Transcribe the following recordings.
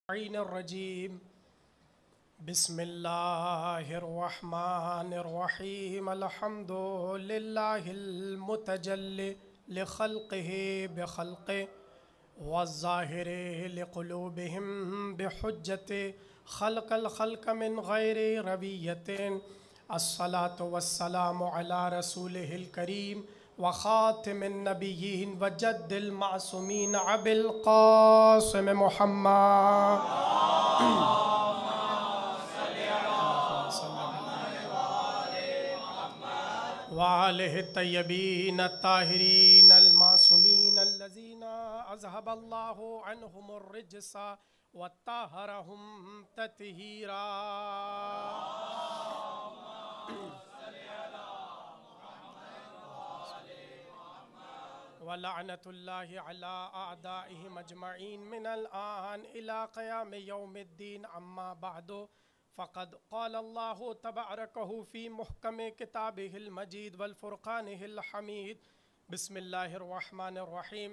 रजीम बिस्मिल्लाहिर्रहमानिर्रहीम अल्हम्दुलिल्लाहिल मुतजल्लि लिखल्क़िहि बिखल्क़िहि वज़्ज़ाहिरि लिक़ुलूबिहिम बिहुज्जति खल्क़ल खल्क़ मिन गैरि रविय्यतिन अस्सलातु वस्सलामु अला रसूलिहिल करीम व ख़ातिमिन नबिय्यीन व जद्दिल मासूमीन अबिल क़ासिम मुहम्मद व आलिहि तय्यबीन ताहिरीन अल मासूमीन अल्लज़ीना अज़हबल्लाहु अन्हुमुर रिज्सा व तहरहुम तत्हीरा। वलअनतुल्लाहि अला अअदाइहिम अजमईन मिनल आन इला क़याम यौमिद्दीन अम्मा बअदु फ़क़द क़ालल्लाहु तबारकहु फ़ी मुहकम किताबिहिल मजीद वल फ़ुरक़ानिहिल हमीद बिस्मिल्लाहिर्रहमानिर्रहीम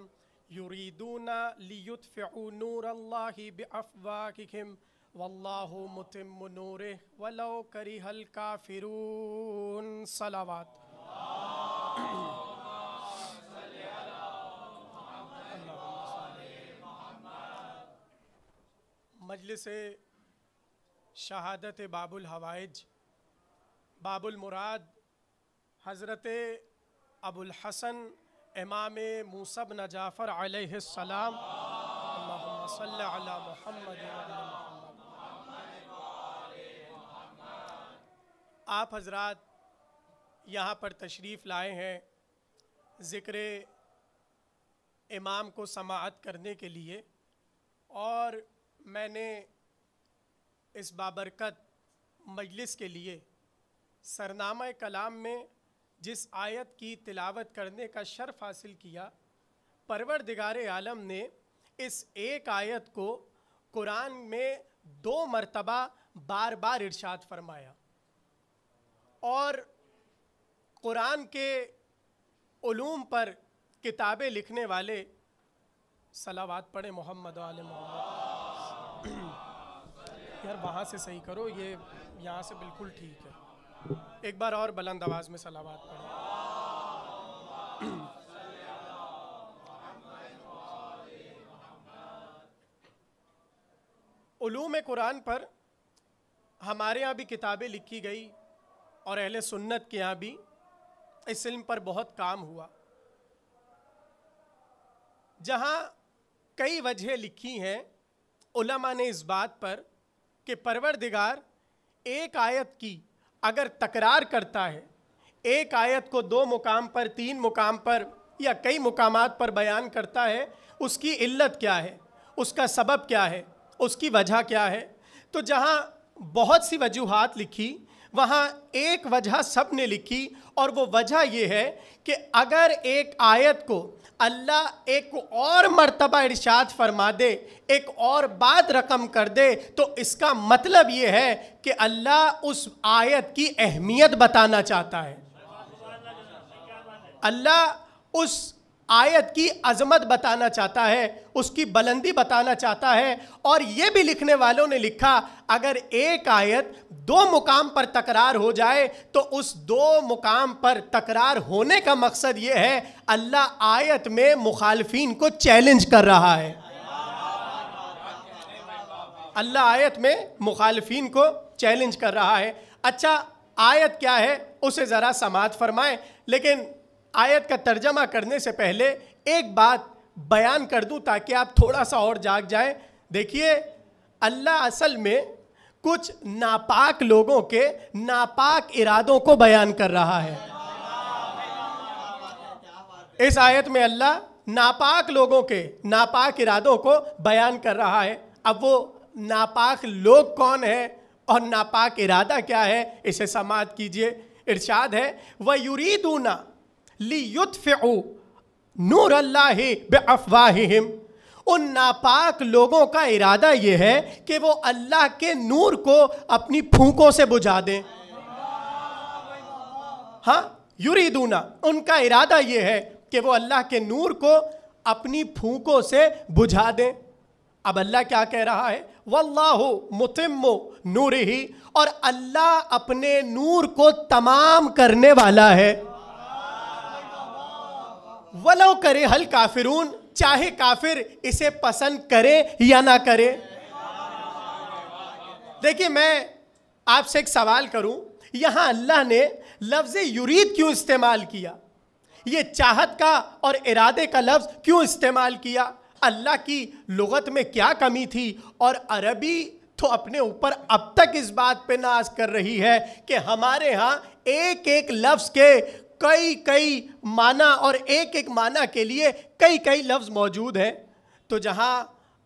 युरीदूना लियुत्फ़िउ नूरल्लाहि बिअफ़वाहिहिम वल्लाहु मुतिम्मु नूरिहि वलौ करिहल काफ़िरून। सलावत। मजलिस शहादत बाबुल हवाइज बाबुल मुराद हज़रत अबुल हसन इमाम मूसा बिन जाफ़र अलैहिस्सलाम अल्लाहुम्मा सल्लि अला मुहम्मद व अला मुहम्मद। आप हज़रात यहाँ पर तशरीफ़ लाए हैं ज़िक्र इमाम को समाअत करने के लिए, और मैंने इस बाबरकत मजलिस के लिए सरनामा कलाम में जिस आयत की तिलावत करने का शर्फ हासिल किया, परवरदिगार आलम ने इस एक आयत को कुरान में 2 मरतबा बार बार इरशाद फरमाया, और कुरान के उलूम पर किताबें लिखने वाले सलावात पढ़े मोहम्मद आले मोहम्मद। यार वहाँ से सही करो, ये यहाँ से बिल्कुल ठीक है। एक बार और बुलंद आवाज़ में सलावात पढ़ो। उलूम कुरान पर हमारे यहाँ भी किताबें लिखी गई और अहले सुन्नत के यहाँ भी इस इल्म पर बहुत काम हुआ, जहाँ कई वजह लिखी हैं उलमा ने इस बात पर कि परवरदिगार एक आयत की अगर तकरार करता है, एक आयत को 2 मुकाम पर, 3 मुकाम पर या कई मुकामात पर बयान करता है, उसकी इल्लत क्या है, उसका सबब क्या है, उसकी वजह क्या है। तो जहाँ बहुत सी वजूहात लिखी, वहाँ एक वजह सब ने लिखी, और वो वजह ये है कि अगर एक आयत को अल्लाह एक और मर्तबा इरशाद फरमा दे, एक और बात रकम कर दे, तो इसका मतलब ये है कि अल्लाह उस आयत की अहमियत बताना चाहता है, अल्लाह उस आयत की अजमत बताना चाहता है, उसकी बुलंदी बताना चाहता है। और ये भी लिखने वालों ने लिखा, अगर एक आयत 2 मुकाम पर तकरार हो जाए तो उस 2 मुकाम पर तकरार होने का मकसद ये है अल्लाह आयत में मुखालिफीन को चैलेंज कर रहा है, अल्लाह आयत में मुखालिफीन को चैलेंज कर रहा है। अच्छा, आयत क्या है उसे ज़रा समाअत फरमाएं, लेकिन आयत का तर्जमा करने से पहले एक बात बयान कर दूं ताकि आप थोड़ा सा और जाग जाएं। देखिए, अल्लाह असल में कुछ नापाक लोगों के नापाक इरादों को बयान कर रहा है। इस आयत में अल्लाह नापाक लोगों के नापाक इरादों को बयान कर रहा है। अब वो नापाक लोग कौन है और नापाक इरादा क्या है, इसे समाअत कीजिए। इरशाद है, व युरीदूना लियुत्फ़िउ नूरल्लाहि बिअफ़वाहिहिम। उन नापाक लोगों का इरादा यह है कि वो अल्लाह के नूर को अपनी फूंकों से बुझा दें। हाँ, युरीदूना, उनका इरादा यह है कि वो अल्लाह के नूर को अपनी फूंकों से बुझा दें। अब अल्लाह क्या कह रहा है, वल्लाहु मुतिम्मु नूरिही, और अल्लाह अपने नूर को तमाम करने वाला है। वलो करे हल काफिरून, चाहे काफिर इसे पसंद करे या ना करे। देखिए, मैं आपसे एक सवाल करूं, यहां अल्लाह ने लफ्ज़ युरीद क्यों इस्तेमाल किया? ये चाहत का और इरादे का लफ्ज़ क्यों इस्तेमाल किया? अल्लाह की लुगत में क्या कमी थी? और अरबी तो अपने ऊपर अब तक इस बात पे नाज कर रही है कि हमारे यहाँ एक एक लफ्ज़ के कई कई माना और एक एक माना के लिए कई कई लफ्ज़ मौजूद हैं। तो जहाँ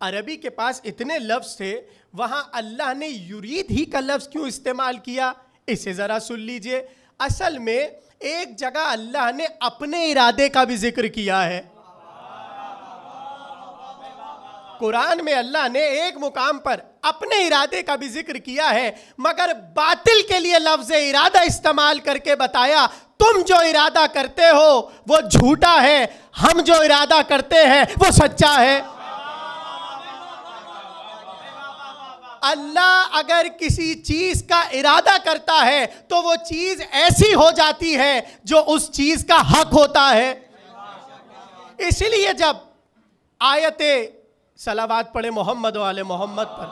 अरबी के पास इतने लफ्ज़ थे, वहाँ अल्लाह ने युरीद ही का लफ्ज़ क्यों इस्तेमाल किया? इसे ज़रा सुन लीजिए। असल में एक जगह अल्लाह ने अपने इरादे का भी जिक्र किया है। कुरान में अल्लाह ने एक मुकाम पर अपने इरादे का भी जिक्र किया है, मगर बातिल के लिए लफ्ज़ इरादा इस्तेमाल करके बताया, तुम जो इरादा करते हो वो झूठा है, हम जो इरादा करते हैं वो सच्चा है। अल्लाह अगर किसी चीज का इरादा करता है तो वो चीज ऐसी हो जाती है जो उस चीज का हक होता है। इसलिए जब आयते सलावात पढ़े मोहम्मद वाले मोहम्मद पर,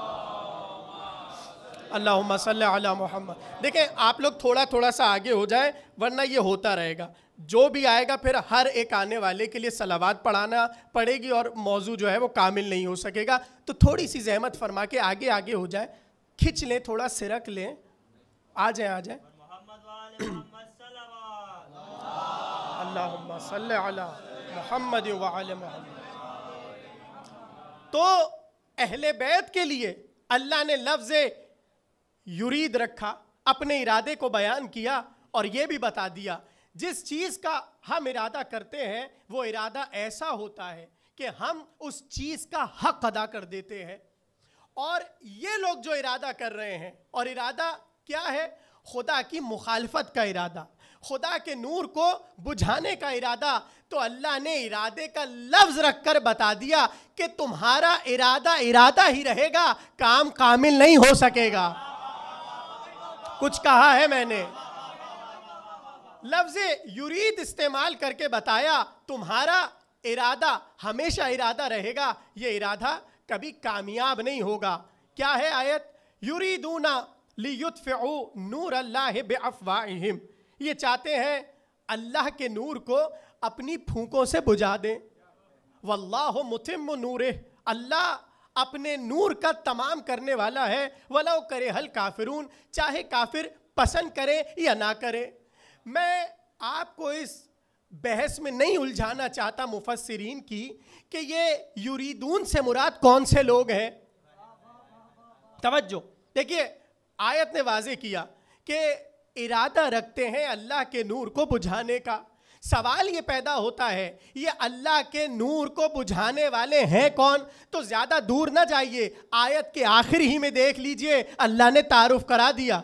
अल्लाहुम्मा सल्ली अला मोहम्मद। देखें, आप लोग थोड़ा थोड़ा सा आगे हो जाए, वरना ये होता रहेगा। जो भी आएगा फिर हर एक आने वाले के लिए सलावात पढ़ाना पड़ेगी और मौजू जो है वो कामिल नहीं हो सकेगा। तो थोड़ी सी जहमत फरमा के आगे आगे हो जाए, खिंच लें, थोड़ा सिरक लें, आ जाए आ जाए। अल्लाहुम्मा सल्ली अला मोहम्मद व आले मोहम्मद। तो अहले बैत के लिए अल्लाह ने लफ्ज़ युरीद रखा, अपने इरादे को बयान किया और ये भी बता दिया जिस चीज़ का हम इरादा करते हैं वो इरादा ऐसा होता है कि हम उस चीज़ का हक अदा कर देते हैं। और ये लोग जो इरादा कर रहे हैं, और इरादा क्या है? खुदा की मुखालफत का इरादा, खुदा के नूर को बुझाने का इरादा। तो अल्लाह ने इरादे का लफ्ज़ रखकर बता दिया कि तुम्हारा इरादा इरादा ही रहेगा, काम कामिल नहीं हो सकेगा। कुछ कहा है मैंने? लफ्ज़ युरीद इस्तेमाल करके बताया, तुम्हारा इरादा हमेशा इरादा रहेगा, ये इरादा कभी कामयाब नहीं होगा। क्या है आयत? युरीदूना लियुत्फिउ नूर अल्लाह बिअफ़वाहिहिम, ये चाहते हैं अल्लाह के नूर को अपनी फूंकों से बुझा दें। वल्लाहु मुतिम्मु नूरिह, अल्लाह अपने नूर का तमाम करने वाला है। वलो करे हल काफिरून, चाहे काफिर पसंद करे या ना करे। मैं आपको इस बहस में नहीं उलझाना चाहता मुफस्सिरीन की कि ये युरीदून से मुराद कौन से लोग हैं। तवज्जो, देखिए, आयत ने वाज़े किया कि इरादा रखते हैं अल्लाह के नूर को बुझाने का। सवाल ये पैदा होता है, ये अल्लाह के नूर को बुझाने वाले हैं कौन? तो ज़्यादा दूर ना जाइए, आयत के आखिर ही में देख लीजिए, अल्लाह ने तारुफ करा दिया।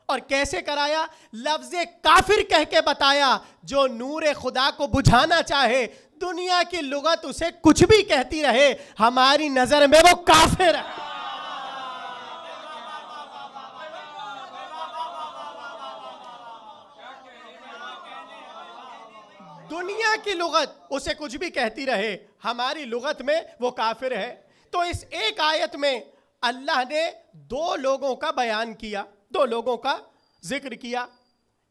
और कैसे कराया? लफ्ज़ काफिर कह के बताया। जो नूर खुदा को बुझाना चाहे, दुनिया की लुगत उसे कुछ भी कहती रहे, हमारी नज़र में वो काफिर है। दुनिया की लुगत उसे कुछ भी कहती रहे, हमारी लुगत में वो काफिर है। तो इस एक आयत में अल्लाह ने दो लोगों का बयान किया, दो लोगों का जिक्र किया।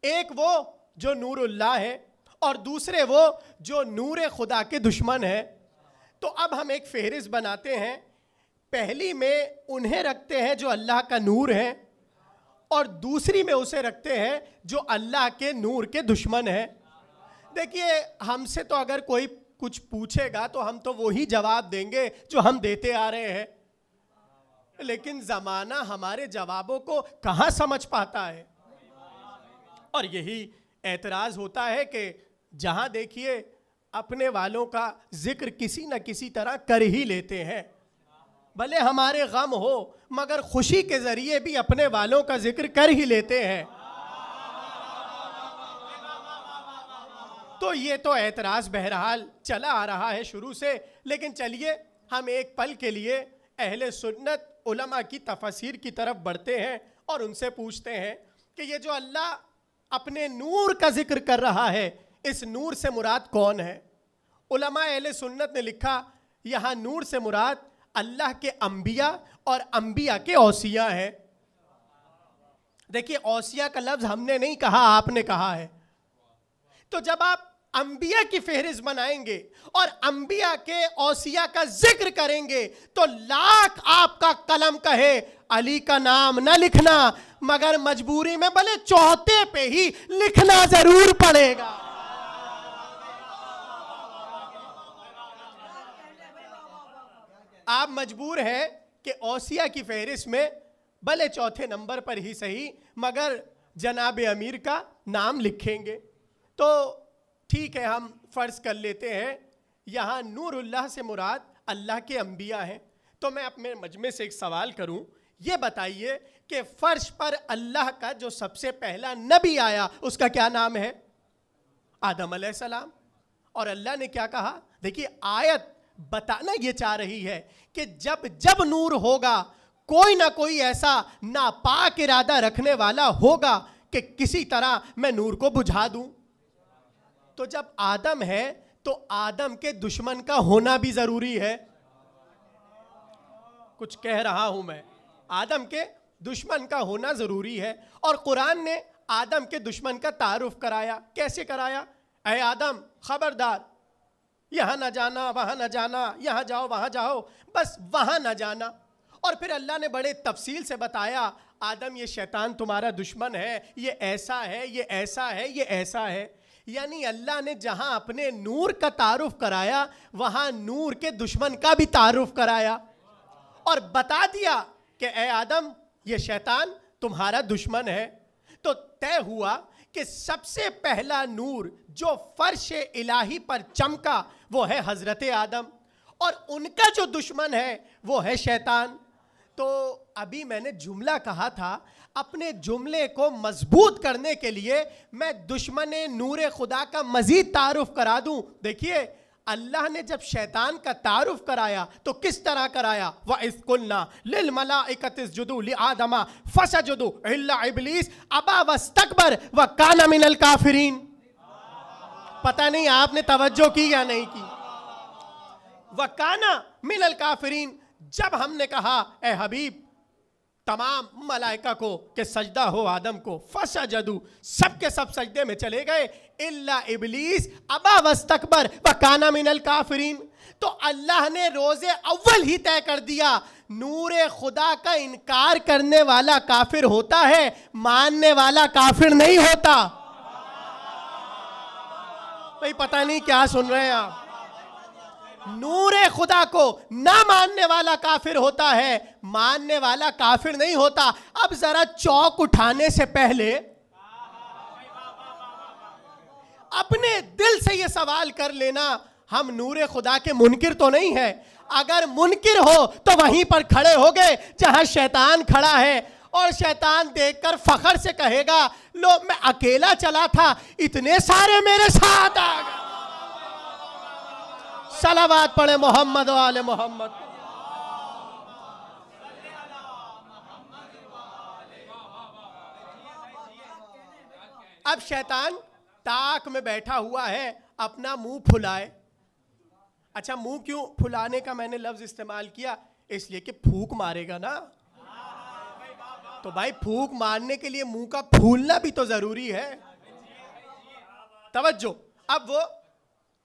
एक वो जो नूरुल्लाह है और दूसरे वो जो नूर खुदा के दुश्मन है। तो अब हम एक फहरिस्त बनाते हैं। पहली में उन्हें रखते हैं जो अल्लाह का नूर है, और दूसरी में उसे रखते हैं जो अल्लाह के नूर के दुश्मन है। देखिए, हमसे तो अगर कोई कुछ पूछेगा तो हम तो वही जवाब देंगे जो हम देते आ रहे हैं, लेकिन ज़माना हमारे जवाबों को कहाँ समझ पाता है। और यही एतराज़ होता है कि जहाँ देखिए अपने वालों का जिक्र किसी न किसी तरह कर ही लेते हैं। भले हमारे गम हो, मगर खुशी के ज़रिए भी अपने वालों का जिक्र कर ही लेते हैं। तो ये तो एतराज़ बहरहाल चला आ रहा है शुरू से। लेकिन चलिए हम एक पल के लिए अहले सुन्नत उलमा की तफसीर की तरफ बढ़ते हैं और उनसे पूछते हैं कि ये जो अल्लाह अपने नूर का जिक्र कर रहा है, इस नूर से मुराद कौन है? उलमा अहले सुन्नत ने लिखा, यहाँ नूर से मुराद अल्लाह के अंबिया और अंबिया के औसिया हैं। देखिए, औसिया का लफ्ज हमने नहीं कहा, आपने कहा है। तो जब आप अंबिया की फेहरिस्त बनाएंगे और अंबिया के औसिया का जिक्र करेंगे तो लाख आपका कलम कहे अली का नाम न लिखना, मगर मजबूरी में भले चौथे पे ही लिखना जरूर पड़ेगा। आप मजबूर हैं कि औसिया की फेहरिस्त में भले चौथे नंबर पर ही सही मगर जनाब अमीर का नाम लिखेंगे। तो ठीक है, हम फर्ज कर लेते हैं यहाँ नूरुल्लाह से मुराद अल्लाह के अंबिया हैं। तो मैं अपने मजमे से एक सवाल करूं, ये बताइए कि फर्श पर अल्लाह का जो सबसे पहला नबी आया उसका क्या नाम है? आदम अलैहिस्सलाम। और अल्लाह ने क्या कहा? देखिए, आयत बताना ये चाह रही है कि जब जब नूर होगा कोई ना कोई ऐसा नापाक इरादा रखने वाला होगा कि किसी तरह मैं नूर को बुझा दूं। तो जब आदम है तो आदम के दुश्मन का होना भी जरूरी है। कुछ कह रहा हूं मैं, आदम के दुश्मन का होना जरूरी है। और कुरान ने आदम के दुश्मन का तारुफ कराया। कैसे कराया? ऐ आदम खबरदार, यहां ना जाना, वहां ना जाना, यहां जाओ वहां जाओ, बस वहां ना जाना। और फिर अल्लाह ने बड़े तफसील से बताया, आदम ये शैतान तुम्हारा दुश्मन है, ये ऐसा है, ये ऐसा है, ये ऐसा है। यानी अल्लाह ने जहां अपने नूर का तारुफ कराया वहां नूर के दुश्मन का भी तारुफ कराया और बता दिया कि ए आदम, ये शैतान तुम्हारा दुश्मन है। तो तय हुआ कि सबसे पहला नूर जो फर्श इलाही पर चमका वो है हजरत आदम, और उनका जो दुश्मन है वो है शैतान। तो अभी मैंने जुमला कहा था, अपने जुमले को मजबूत करने के लिए मैं दुश्मन नूर खुदा का मजीद तारुफ करा दूं। देखिए, अल्लाह ने जब शैतान का तारुफ कराया तो किस तरह कराया? व इस्कुलना लिल मलाइकति इसजुदू लि आदमा फसजुदू इल्ला इब्लीस अबा वस्तकबर व काना मिनल काफिरीन। पता नहीं आपने तवज्जो की या नहीं की। व काना मिनल काफिरीन, जब हमने कहा ए हबीब तमाम मलाइका को कि सजदा हो आदम को, फसजदू, सबके सब सजदे में चले गए, इल्ला इब्लीस अबा वस्तकबर व काना मिनल काफिरीन। तो अल्लाह ने रोजे अव्वल ही तय कर दिया, नूरे खुदा का इनकार करने वाला काफिर होता है, मानने वाला काफिर नहीं होता। भाई पता नहीं क्या सुन रहे हैं आप। नूरे खुदा को ना मानने वाला काफिर होता है, मानने वाला काफिर नहीं होता। अब जरा चौक उठाने से पहले अपने दिल से ये सवाल कर लेना, हम नूरे खुदा के मुनकिर तो नहीं है। अगर मुनकिर हो तो वहीं पर खड़े हो गए जहां शैतान खड़ा है, और शैतान देखकर फखर से कहेगा, लो मैं अकेला चला था, इतने सारे मेरे साथ आ गए। सलावत पढ़े मोहम्मद वाले मोहम्मद। अब शैतान ताक में बैठा हुआ है, अपना मुंह फुलाए। अच्छा, मुंह क्यों फुलाने का मैंने लफ्ज इस्तेमाल किया? इसलिए कि फूंक मारेगा ना। तो भाई फूंक मारने के लिए मुंह का फूलना भी तो जरूरी है। तवज्जो। अब वो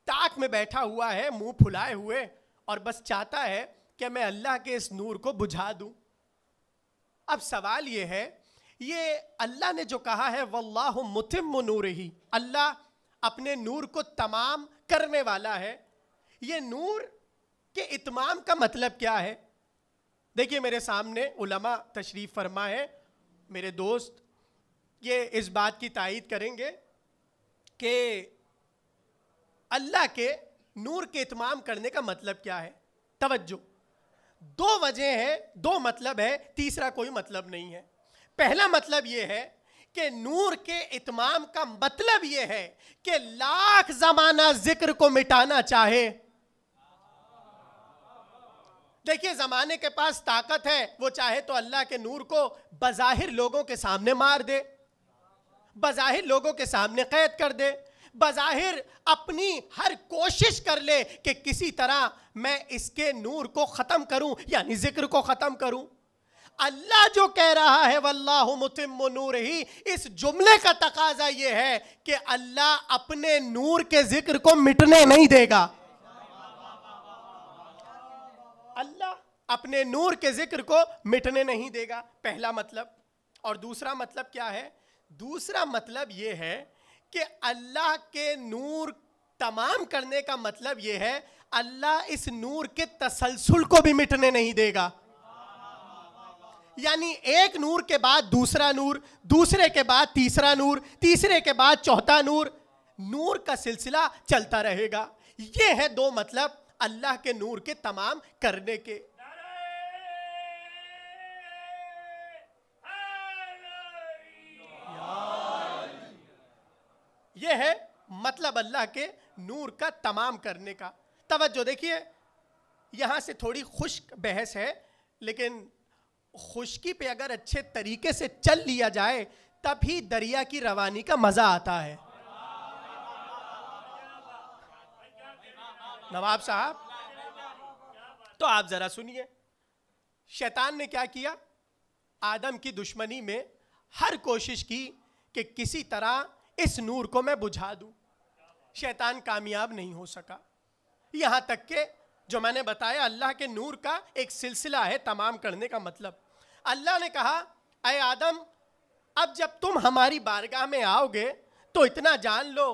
ताक में बैठा हुआ है मुंह फुलाए हुए और बस चाहता है कि मैं अल्लाह के इस नूर को बुझा दूं। अब सवाल ये है, ये अल्लाह ने जो कहा है वल्लाहु मुतिम्मु नूरिही, अल्लाह अपने नूर को तमाम करने वाला है, ये नूर के इत्माम का मतलब क्या है? देखिए, मेरे सामने उलमा तशरीफ फरमा है, मेरे दोस्त ये इस बात की तायीद करेंगे कि अल्लाह के नूर के इत्माम करने का मतलब क्या है। तवज्जो, दो वजह है, दो मतलब है, तीसरा कोई मतलब नहीं है। पहला मतलब यह है कि नूर के इत्माम का मतलब यह है कि लाख जमाना जिक्र को मिटाना चाहे देखिए, जमाने के पास ताकत है, वो चाहे तो अल्लाह के नूर को बज़ाहिर लोगों के सामने मार दे, बज़ाहिर लोगों के सामने कैद कर दे, बज़ाहिर अपनी हर कोशिश कर ले कि किसी तरह मैं इसके नूर को ख़त्म करूं, यानी जिक्र को ख़त्म करूं। अल्लाह जो कह रहा है वल्लाहु मुतिम्मु नूरिही, इस जुमले का तकाजा यह है कि अल्लाह अपने नूर के जिक्र को मिटने नहीं देगा। अल्लाह अपने नूर के जिक्र को मिटने नहीं देगा, पहला मतलब। और दूसरा मतलब क्या है? दूसरा मतलब यह है कि अल्लाह के नूर तमाम करने का मतलब यह है अल्लाह इस नूर के तसलसल को भी मिटने नहीं देगा। यानी एक नूर के बाद दूसरा नूर, दूसरे के बाद तीसरा नूर, तीसरे के बाद चौथा नूर, नूर का सिलसिला चलता रहेगा। ये है दो मतलब अल्लाह के नूर के तमाम करने के। ये है मतलब अल्लाह के नूर का तमाम करने का। तवज्जो देखिए, यहां से थोड़ी खुश्क बहस है, लेकिन खुश्की पे अगर अच्छे तरीके से चल लिया जाए तभी दरिया की रवानी का मजा आता है। नवाब साहब, तो आप जरा सुनिए, शैतान ने क्या किया? आदम की दुश्मनी में हर कोशिश की कि किसी तरह इस नूर को मैं बुझा दूं। शैतान कामयाब नहीं हो सका। यहां तक के जो मैंने बताया अल्लाह के नूर का एक सिलसिला है तमाम करने का मतलब। अल्लाह ने कहा, ऐ आदम, अब जब तुम हमारी बारगाह में आओगे तो इतना जान लो,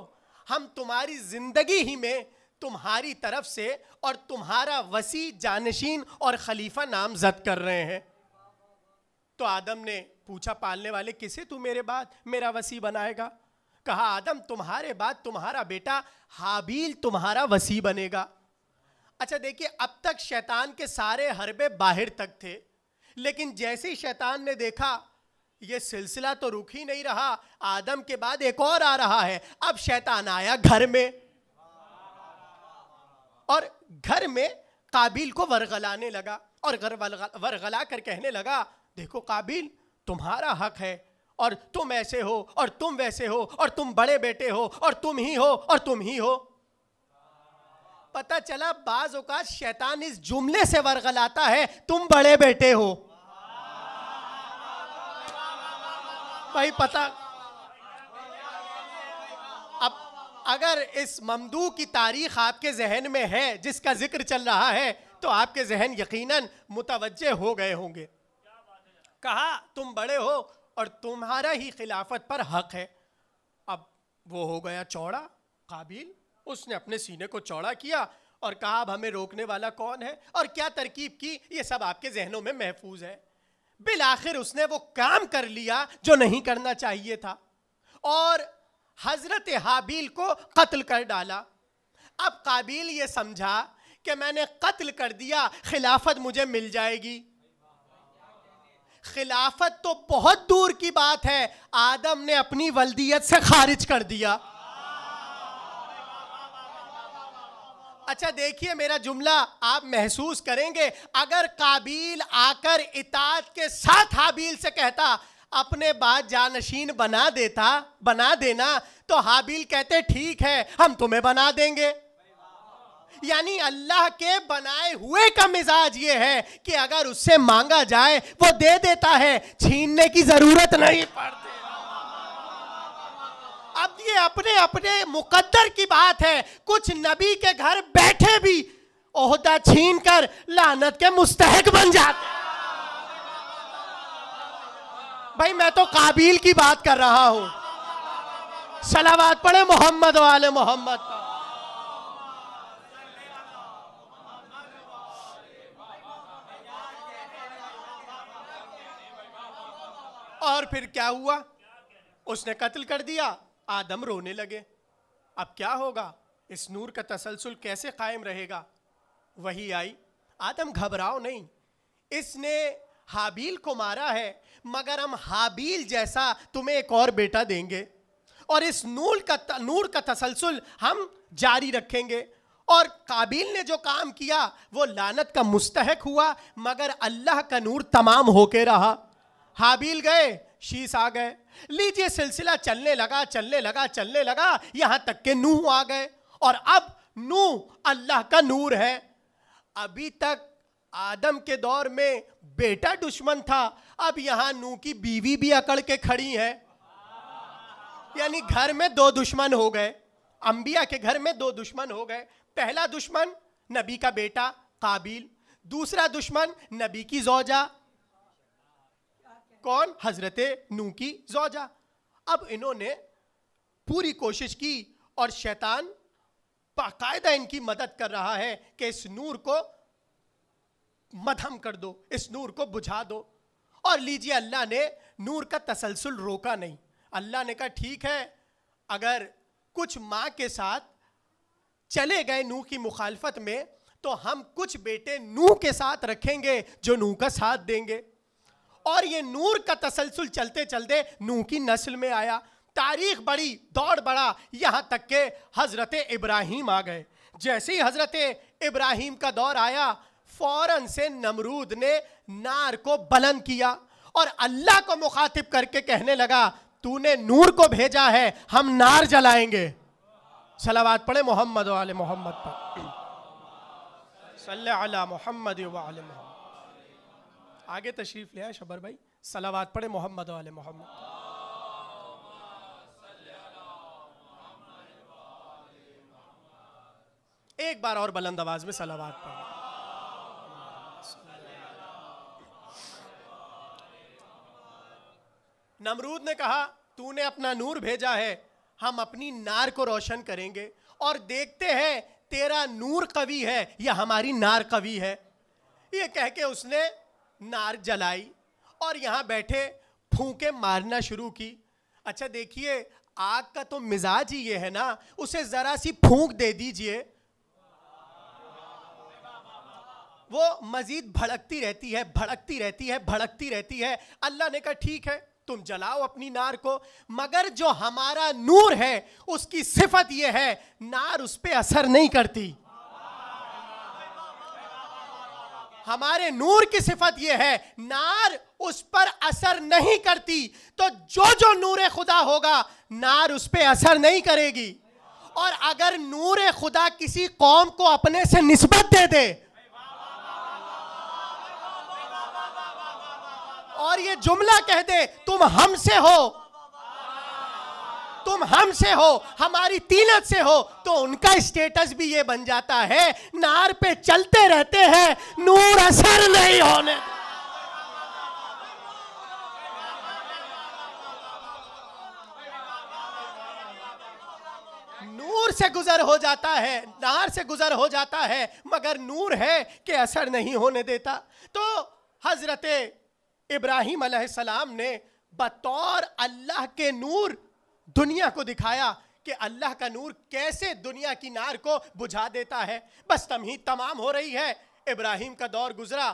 हम तुम्हारी जिंदगी ही में तुम्हारी तरफ से और तुम्हारा वसी जानशीन और खलीफा नामजद कर रहे हैं। तो आदम ने पूछा, पालने वाले किसे तू मेरे बाद मेरा वसी बनाएगा? कहा, आदम, तुम्हारे बाद तुम्हारा बेटा हाबील तुम्हारा वसी बनेगा। अच्छा देखिए, अब तक शैतान के सारे हरबे बाहर तक थे, लेकिन जैसे ही शैतान ने देखा ये सिलसिला तो रुक ही नहीं रहा, आदम के बाद एक और आ रहा है, अब शैतान आया घर में, और घर में काबिल को वरगलाने लगा और वरगला कर कहने लगा, देखो काबिल, तुम्हारा हक है और तुम ऐसे हो और तुम वैसे हो और तुम बड़े बेटे हो और तुम ही हो और तुम ही हो। पता चला बाज औकात शैतान इस जुमले से वरगलाता है, तुम बड़े बेटे हो। भाई पता, अब अगर इस ममदू की तारीख आपके जहन में है जिसका जिक्र चल रहा है तो आपके जहन यकीनन मुतवज्जे हो गए होंगे। कहा, तुम बड़े हो और तुम्हारा ही खिलाफत पर हक है। अब वो हो गया चौड़ा काबिल, उसने अपने सीने को चौड़ा किया और कहा, अब हमें रोकने वाला कौन है और क्या तरकीब की, ये सब आपके जहनों में महफूज है। बिलाखिर उसने वो काम कर लिया जो नहीं करना चाहिए था और हजरत हाबील को कत्ल कर डाला। अब काबिल ये समझा कि मैंने कत्ल कर दिया, खिलाफत मुझे मिल जाएगी। खिलाफत तो बहुत दूर की बात है, आदम ने अपनी वल्दियत से खारिज कर दिया। अच्छा देखिए, मेरा जुमला आप महसूस करेंगे, अगर काबिल आकर इताअत के साथ हाबील से कहता अपने बाद जानशीन बना देना, तो हाबील कहते ठीक है हम तुम्हें बना देंगे। यानी अल्लाह के बनाए हुए का मिजाज ये है कि अगर उससे मांगा जाए वो दे देता है, छीनने की जरूरत नहीं पड़ती। अब ये अपने अपने मुकद्दर की बात है, कुछ नबी के घर बैठे भी ओहदा छीन कर लानत के मुस्तहक बन जाते। भाई मैं तो काबिल की बात कर रहा हूं। सलावत पढ़े मोहम्मद वाले मोहम्मद। और फिर क्या हुआ? उसने कत्ल कर दिया, आदम रोने लगे। अब क्या होगा? इस नूर का तसलसल कैसे कायम रहेगा? वही आई, आदम घबराओ नहीं, इसने हाबील को मारा है, मगर हम हाबील जैसा तुम्हें एक और बेटा देंगे और इस नूर का तसलसल हम जारी रखेंगे और काबिल ने जो काम किया वो लानत का मुस्तहक हुआ, मगर अल्लाह का नूर तमाम होके रहा। हाबिल गए, शीश आ गए। लीजिए सिलसिला चलने लगा चलने लगा चलने लगा, यहां तक के नूह आ गए। और अब नूह अल्लाह का नूर है। अभी तक आदम के दौर में बेटा दुश्मन था, अब यहां नूह की बीवी भी अकड़ के खड़ी है। यानी घर में दो दुश्मन हो गए, अंबिया के घर में दो दुश्मन हो गए। पहला दुश्मन नबी का बेटा काबिल, दूसरा दुश्मन नबी की जौजा, कौन? हजरत नूह की जौजा। अब इन्होंने पूरी कोशिश की और शैतान बाकायदा इनकी मदद कर रहा है कि इस नूर को मधम कर दो, इस नूर को बुझा दो। और लीजिए, अल्लाह ने नूर का तसलसल रोका नहीं। अल्लाह ने कहा ठीक है, अगर कुछ माँ के साथ चले गए नूह की मुखालफत में, तो हम कुछ बेटे नूह के साथ रखेंगे जो नूह का साथ देंगे। और ये नूर का तसलसल चलते चलते नूह की नस्ल में आया। तारीख बड़ी, दौड़ बढ़ा, यहां तक के हजरत इब्राहिम आ गए। जैसे ही हजरत इब्राहिम का दौर आया, फौरन से नमरूद ने नार को बुलंद किया और अल्लाह को मुखातिब करके कहने लगा, तूने नूर को भेजा है, हम नार जलाएंगे। सलावत पढ़े मोहम्मद वाले मोहम्मद पर, सल्लल्लाहु अला मोहम्मद वाले मोहम्मद। आगे तशरीफ ले आए शबर भाई, सलावत पढ़े मोहम्मद वाले मोहम्मद। एक बार और बुलंद आवाज में सलावत पढ़े। नमरूद ने कहा, तूने अपना नूर भेजा है, हम अपनी नार को रोशन करेंगे और देखते हैं तेरा नूर कवी है या हमारी नार कवी है। ये कह के उसने नार जलाई और यहां बैठे फूंके मारना शुरू की। अच्छा देखिए, आग का तो मिजाज ही ये है ना, उसे जरा सी फूंक दे दीजिए, वो मजीद भड़कती रहती है, भड़कती रहती है, भड़कती रहती है। अल्लाह ने कहा ठीक है, तुम जलाओ अपनी नार को, मगर जो हमारा नूर है उसकी सिफत यह है, नार उस पर असर नहीं करती। हमारे नूर की सिफत यह है, नार उस पर असर नहीं करती। तो जो जो नूर खुदा होगा, नार उस पर असर नहीं करेगी। और अगर नूर खुदा किसी कौम को अपने से निस्बत दे दे और ये जुमला कह दे, तुम हमसे हो, तुम हमसे हो, हमारी तीनत से हो, तो उनका स्टेटस भी ये बन जाता है, नार पे चलते रहते हैं, नूर असर नहीं होने। नूर से गुजर हो जाता है, नार से गुजर हो जाता है, मगर नूर है कि असर नहीं होने देता। तो हजरत इब्राहिम अलैहिस्सलाम ने बतौर अल्लाह के नूर दुनिया को दिखाया कि अल्लाह का नूर कैसे दुनिया की नार को बुझा देता है। बस तमहीद तमाम हो रही है। इब्राहिम का दौर गुजरा,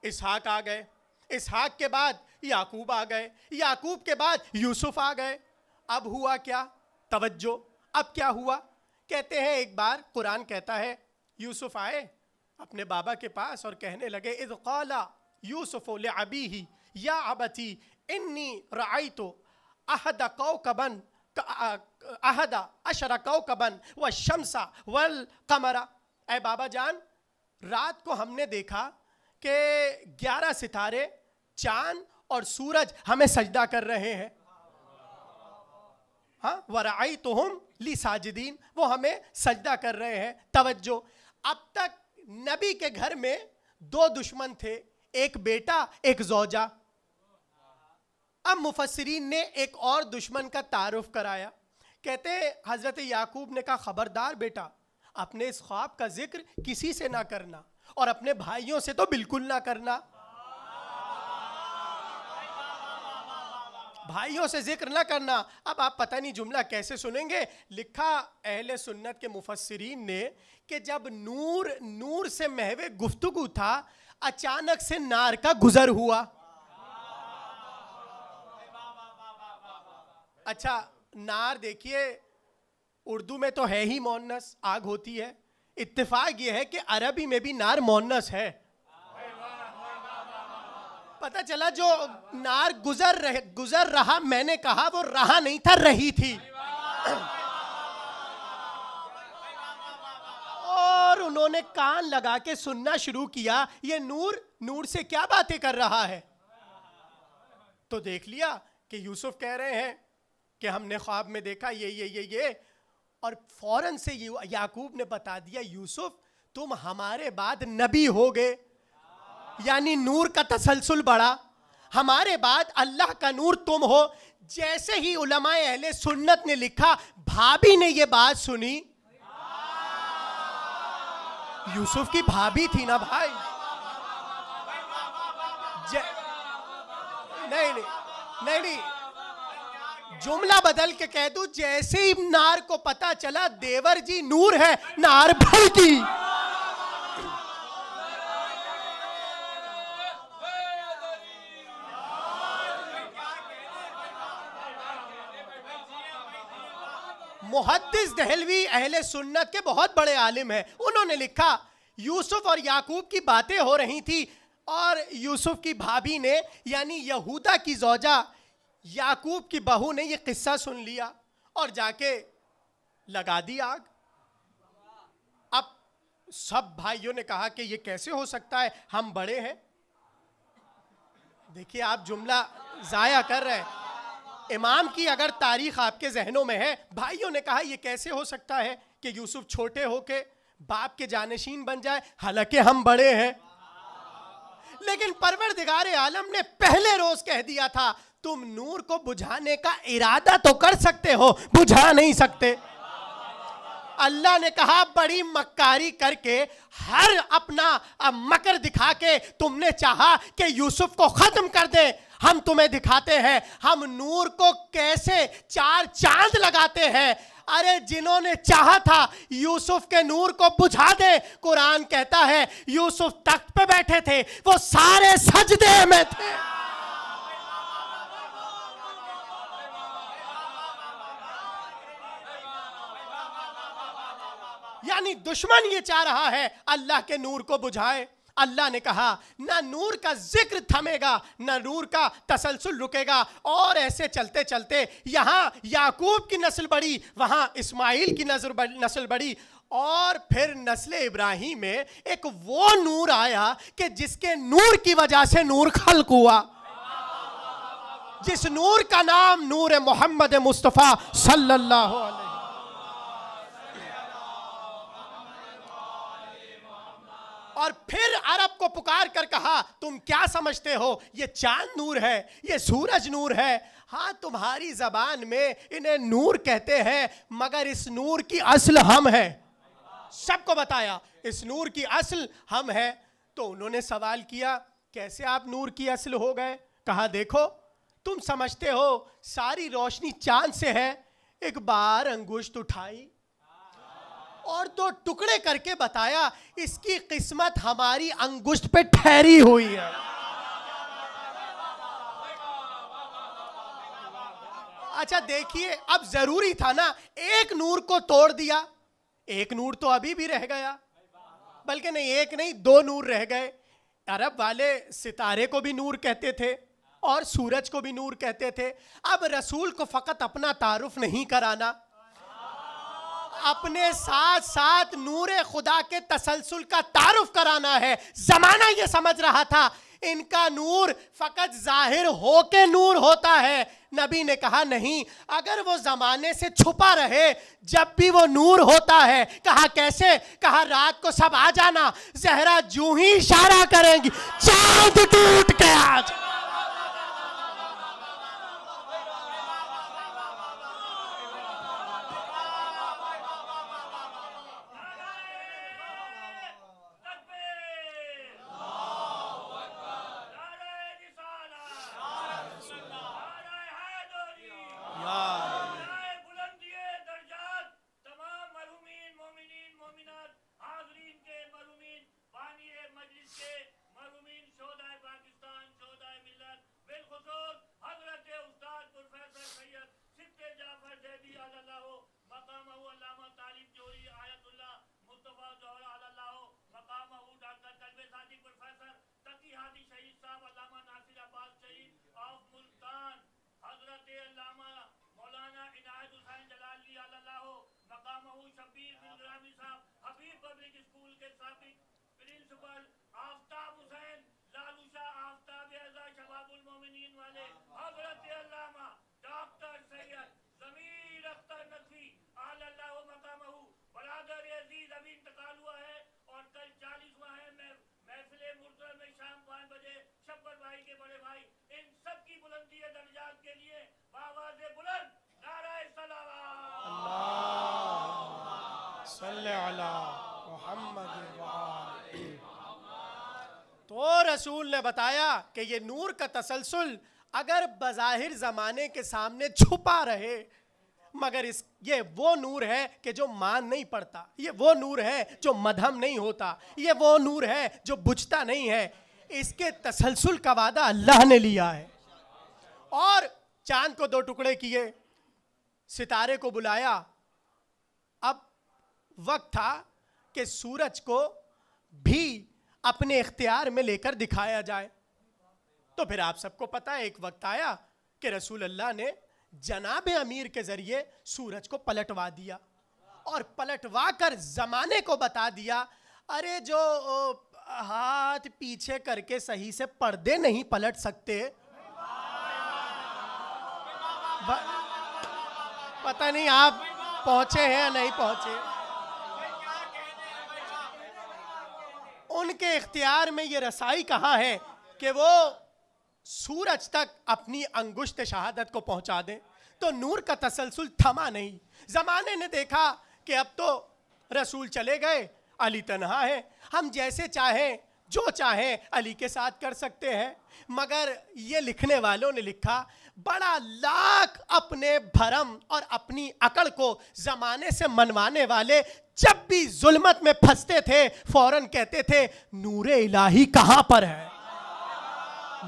इसहाक आ गए, इसहाक के बाद याकूब आ गए, याकूब के बाद यूसुफ आ गए। अब हुआ क्या? तवज्जो, अब क्या हुआ? कहते हैं एक बार कुरान कहता है, यूसुफ आए अपने बाबा के पास और कहने लगे, इज़ क़ाला यूसुफ लिअबीही या अबती इन्नी रअयतु अहद कौकबन अहद अशर कौकबन व शम्सा वल कमरा। ऐ बाबा जान, रात को हमने देखा कि 11 सितारे, चांद और सूरज हमें सजदा कर रहे हैं। हाँ, वरअयतुहुम ली साजिदीन, वो हमें सजदा कर रहे हैं। तवज्जो, अब तक नबी के घर में दो दुश्मन थे, एक बेटा एक जौजा। अब मुफस्सिरीन ने एक और दुश्मन का तारुफ कराया। कहते हजरत याकूब ने कहा, खबरदार बेटा, अपने इस ख्वाब का जिक्र किसी से ना करना और अपने भाइयों से तो बिल्कुल ना करना। भाइयों से जिक्र ना करना। अब आप पता नहीं जुमला कैसे सुनेंगे, लिखा अहले सुन्नत के मुफस्सिरीन ने कि जब नूर से महवे गुफ्तगू था, अचानक से नार का गुजर हुआ। अच्छा, नार देखिए उर्दू में तो है ही मोन्नस, आग होती है, इत्तेफाक ये है कि अरबी में भी नार मोन्नस है। पता चला जो नार गुजर रहा, मैंने कहा वो रहा नहीं था, रही थी। और उन्होंने कान लगा के सुनना शुरू किया, ये नूर नूर से क्या बातें कर रहा है। तो देख लिया कि यूसुफ कह रहे हैं कि हमने ख्वाब में देखा ये, और फौरन से याकूब ने बता दिया, यूसुफ तुम हमारे बाद नबी हो गए, यानी नूर का तसलसल बढ़ा, हमारे बाद अल्लाह का नूर तुम हो। जैसे ही उलमाए अहले सुन्नत ने लिखा, भाभी ने ये बात सुनी, यूसुफ की भाभी थी ना भाई, नहीं, जुमला बदल के कह दूं, जैसे ही नार को पता चला देवर जी नूर है, नार भड़की। मुहद्दिस दहलवी अहले सुन्नत के बहुत बड़े आलिम हैं, उन्होंने लिखा यूसुफ और याकूब की बातें हो रही थी, और यूसुफ की भाभी ने यानी यहूदा की ज़ौजा याकूब की बहू ने ये किस्सा सुन लिया और जाके लगा दी आग। अब सब भाइयों ने कहा कि ये कैसे हो सकता है, हम बड़े हैं। देखिए आप जुमला जाया कर रहे हैं। इमाम की अगर तारीख आपके जहनों में है, भाइयों ने कहा ये कैसे हो सकता है कि यूसुफ छोटे होके बाप के जानशीन बन जाए, हालांकि हम बड़े हैं। लेकिन परवरदिगार आलम ने पहले रोज कह दिया था, तुम नूर को बुझाने का इरादा तो कर सकते हो, बुझा नहीं सकते। अल्लाह ने कहा बड़ी मक्कारी करके, हर अपना मकर दिखा के तुमने चाहा कि यूसुफ को खत्म कर दे, हम तुम्हें दिखाते हैं हम नूर को कैसे चार चांद लगाते हैं। अरे जिन्होंने चाहा था यूसुफ के नूर को बुझा दे, कुरान कहता है यूसुफ तख्त पे बैठे थे, वो सारे सजदे में थे। यानी दुश्मन ये चाह रहा है अल्लाह के नूर को बुझाए। अल्लाह ने कहा ना नूर का जिक्र थमेगा, ना नूर का तसलसल रुकेगा। और ऐसे चलते चलते यहाँ याकूब की नस्ल बढ़ी, वहाँ इस्माइल की नस्ल बढ़ी, और फिर नस्ल इब्राहिम में एक वो नूर आया कि जिसके नूर की वजह से नूर खल्क हुआ, जिस नूर का नाम नूर मोहम्मद मुस्तफ़ा सल्लल्लाहु अलैहि। और फिर अरब को पुकार कर कहा तुम क्या समझते हो, ये चांद नूर है, ये सूरज नूर है। हाँ तुम्हारी जबान में इन्हें नूर कहते हैं, मगर इस नूर की असल हम है। सबको बताया इस नूर की असल हम है। तो उन्होंने सवाल किया कैसे आप नूर की असल हो गए। कहा देखो तुम समझते हो सारी रोशनी चांद से है, एक बार अंगुष्ठ उठाई और दो टुकड़े करके बताया इसकी किस्मत हमारी अंगुष्ठ पे ठहरी हुई है। अच्छा देखिए अब जरूरी था ना, एक नूर को तोड़ दिया, एक नूर तो अभी भी रह गया, बल्कि नहीं एक नहीं दो नूर रह गए। अरब वाले सितारे को भी नूर कहते थे और सूरज को भी नूर कहते थे। अब रसूल को फकत अपना तारुफ नहीं कराना, अपने साथ साथ नूरे खुदा के तसलसल का तारुफ कराना है। जमाना ये समझ रहा था इनका नूर फकत जाहिर होके नूर होता है। नबी ने कहा नहीं, अगर वो जमाने से छुपा रहे जब भी वो नूर होता है। कहा कैसे? कहा रात को सब आ जाना, जहरा जूं ही इशारा करेंगी चांद टूट के आ जा। मजलिस के मरहूमीन शोहदाए पाकिस्तान प्रिंसिपल आफ्ताब हुसैन लालूशा आफ्ताब एज़ा शबाबुल मोमिनीन वाले हज़रत अल्लामा डॉक्टर सैयद ज़मीर अख्तर नकवी आलल्लाहु मकामहू बरादर अजीज अभी इंतकाल हुआ है और कल 40वां है महफिल मुर्तज़ा में शाम 5 बजे शब्बर भाई के बड़े भाई इन सब की बुलंदी दर्जात के लिए आवाज़ बुलंद नाराए सलावत सल्ले अला मुहम्मद व आले। तो रसूल ने बताया कि ये नूर का तसलसल अगर बज़ाहिर ज़माने के सामने छुपा रहे, मगर ये वो नूर है कि जो मान नहीं पड़ता, ये वो नूर है जो मधम नहीं होता, ये वो नूर है जो बुझता नहीं है। इसके तसलसल का वादा अल्लाह ने लिया है। और चांद को 2 टुकड़े किए, सितारे को बुलाया। अब वक्त था कि सूरज को भी अपने इख्तियार में लेकर दिखाया जाए। तो फिर आप सबको पता है, एक वक्त आया कि रसूल अल्लाह ने जनाब अमीर के जरिए सूरज को पलटवा दिया और पलटवा कर जमाने को बता दिया, अरे जो हाथ पीछे करके सही से पर्दे नहीं पलट सकते, पता नहीं आप पहुंचे हैं या नहीं पहुंचे, उनके इख्तियार में ये रसाई कहाँ है कि वो सूरज तक अपनी अंगुश्त शहादत को पहुंचा दें। तो नूर का तसलसल थमा नहीं। जमाने ने देखा कि अब तो रसूल चले गए, अली तन्हा है, हम जैसे चाहें जो चाहें अली के साथ कर सकते हैं। मगर ये लिखने वालों ने लिखा, बड़ा लाख अपने भरम और अपनी अकड़ को जमाने से मनवाने वाले जब भी जुल्मत में फंसते थे फौरन कहते थे, नूरे इलाही कहां पर है,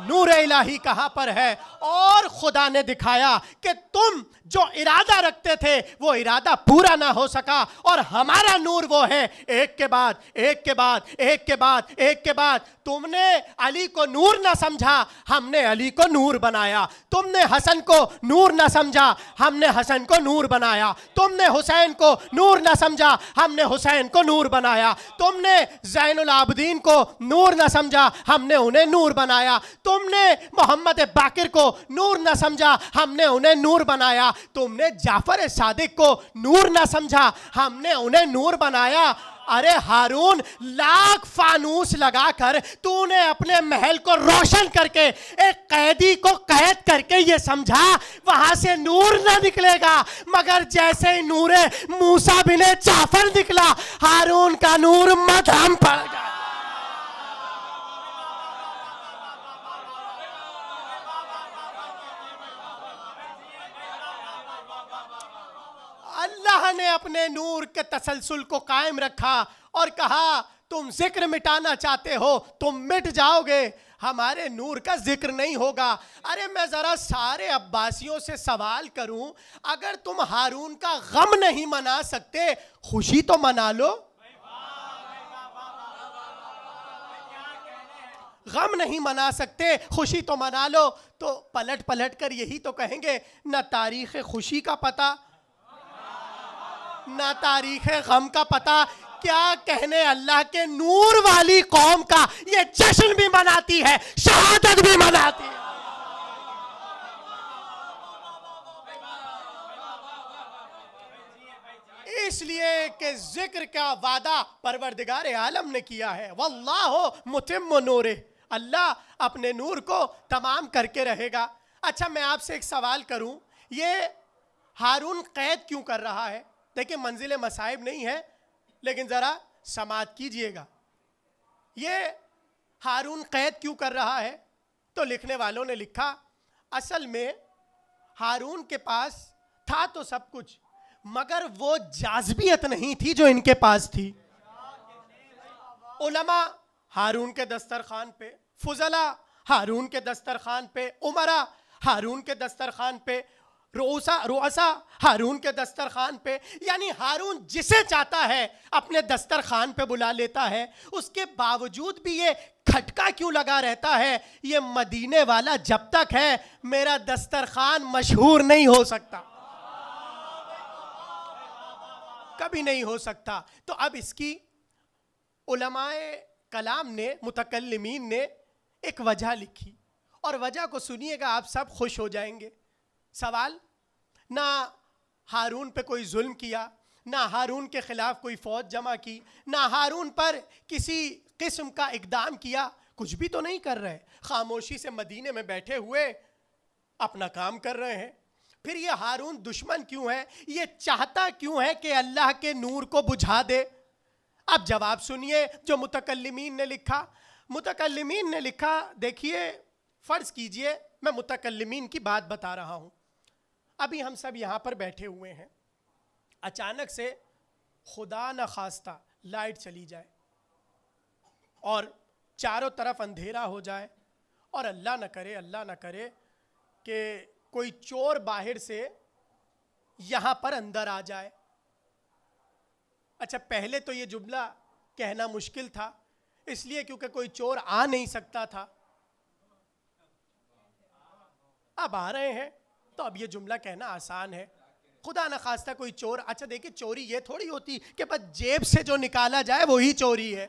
नूरे इलाही कहां पर है। और खुदा ने दिखाया कि तुम जो इरादा रखते थे वो इरादा पूरा ना हो सका, और हमारा नूर वो है, एक के बाद एक के बाद एक के बाद एक के बाद। तुमने अली को नूर ना समझा, हमने अली को नूर बनाया। तुमने हसन को नूर ना समझा, हमने हसन को नूर बनाया। तुमने हुसैन को नूर ना समझा, हमने हुसैन को नूर बनाया। तुमने ज़ैनुल आबदीन को नूर ना समझा, हमने उन्हें नूर बनाया। तुमने मोहम्मद बाकिर को नूर ना समझा, हमने उन्हें नूर बनाया। तुमने जाफर सादिक को नूर ना समझा, हमने उन्हें नूर बनाया। अरे हारून, लाख फानूस लगाकर तूने अपने महल को रोशन करके एक कैदी को कैद करके ये समझा वहां से नूर ना निकलेगा, मगर जैसे ही नूरे मूसा बिन जाफर निकला, हारून का नूर मधम पड़ गया। अल्लाह ने अपने नूर के तसलसल को कायम रखा और कहा, तुम जिक्र मिटाना चाहते हो, तुम मिट जाओगे, हमारे नूर का जिक्र नहीं होगा। अरे मैं जरा सारे अब्बासियों से सवाल करूं, अगर तुम हारून का गम नहीं मना सकते, खुशी तो मना लो। गम नहीं मना सकते, खुशी तो मना लो। तो पलट पलट कर यही तो कहेंगे, न तारीख खुशी का पता ना तारीख गम का पता। क्या कहने अल्लाह के नूर वाली कौम का ये जश्न भी मनाती है, शहादत भी मनाती है। इसलिए कि जिक्र का वादा परवरदिगार आलम ने किया है, वल्लाहु मुतिम्मु नूरे, अल्लाह अपने नूर को तमाम करके रहेगा। अच्छा, मैं आपसे एक सवाल करूं, ये हारून कैद क्यों कर रहा है? देखिए, मंजिल मसाइब नहीं है, लेकिन ज़रा समात कीजिएगा, ये हारून कैद क्यों कर रहा है? तो लिखने वालों ने लिखा, असल में हारून के पास था तो सब कुछ, मगर वो जाज़बियत नहीं थी जो इनके पास थी। उलमा हारून के दस्तरखान पे, फुजला हारून के दस्तरखान पे, उमरा हारून के दस्तरखान पे, रुअसा हारून के दस्तरखान पे, यानी हारून जिसे चाहता है अपने दस्तरखान पे बुला लेता है। उसके बावजूद भी ये खटका क्यों लगा रहता है, ये मदीने वाला जब तक है मेरा दस्तरखान मशहूर नहीं हो सकता, कभी नहीं हो सकता। तो अब इसकी उलमाए कलाम ने, मुतकल्लिमीन ने एक वजह लिखी और वजह को सुनिएगा, आप सब खुश हो जाएंगे। सवाल, ना हारून पे कोई जुल्म किया, ना हारून के खिलाफ कोई फौज जमा की, ना हारून पर किसी किस्म का इकदाम किया, कुछ भी तो नहीं कर रहे, खामोशी से मदीने में बैठे हुए अपना काम कर रहे हैं। फिर ये हारून दुश्मन क्यों है? ये चाहता क्यों है कि अल्लाह के नूर को बुझा दे? अब जवाब सुनिए जो मुतकल्लिमीन ने लिखा। मुतकल्लिमीन ने लिखा, देखिए फर्ज कीजिए मैं मुतकल्लिमीन की बात बता रहा हूं। अभी हम सब यहां पर बैठे हुए हैं, अचानक से खुदा न खास्ता लाइट चली जाए और चारों तरफ अंधेरा हो जाए और अल्लाह न करे कि कोई चोर बाहर से यहां पर अंदर आ जाए। अच्छा, पहले तो ये जुमला कहना मुश्किल था, इसलिए क्योंकि कोई चोर आ नहीं सकता था। अब आ रहे हैं तो अब ये जुमला कहना आसान है। खुदा न खास्ता कोई चोर, अच्छा देखिए चोरी ये थोड़ी होती कि बस जेब से जो निकाला जाए वही चोरी है।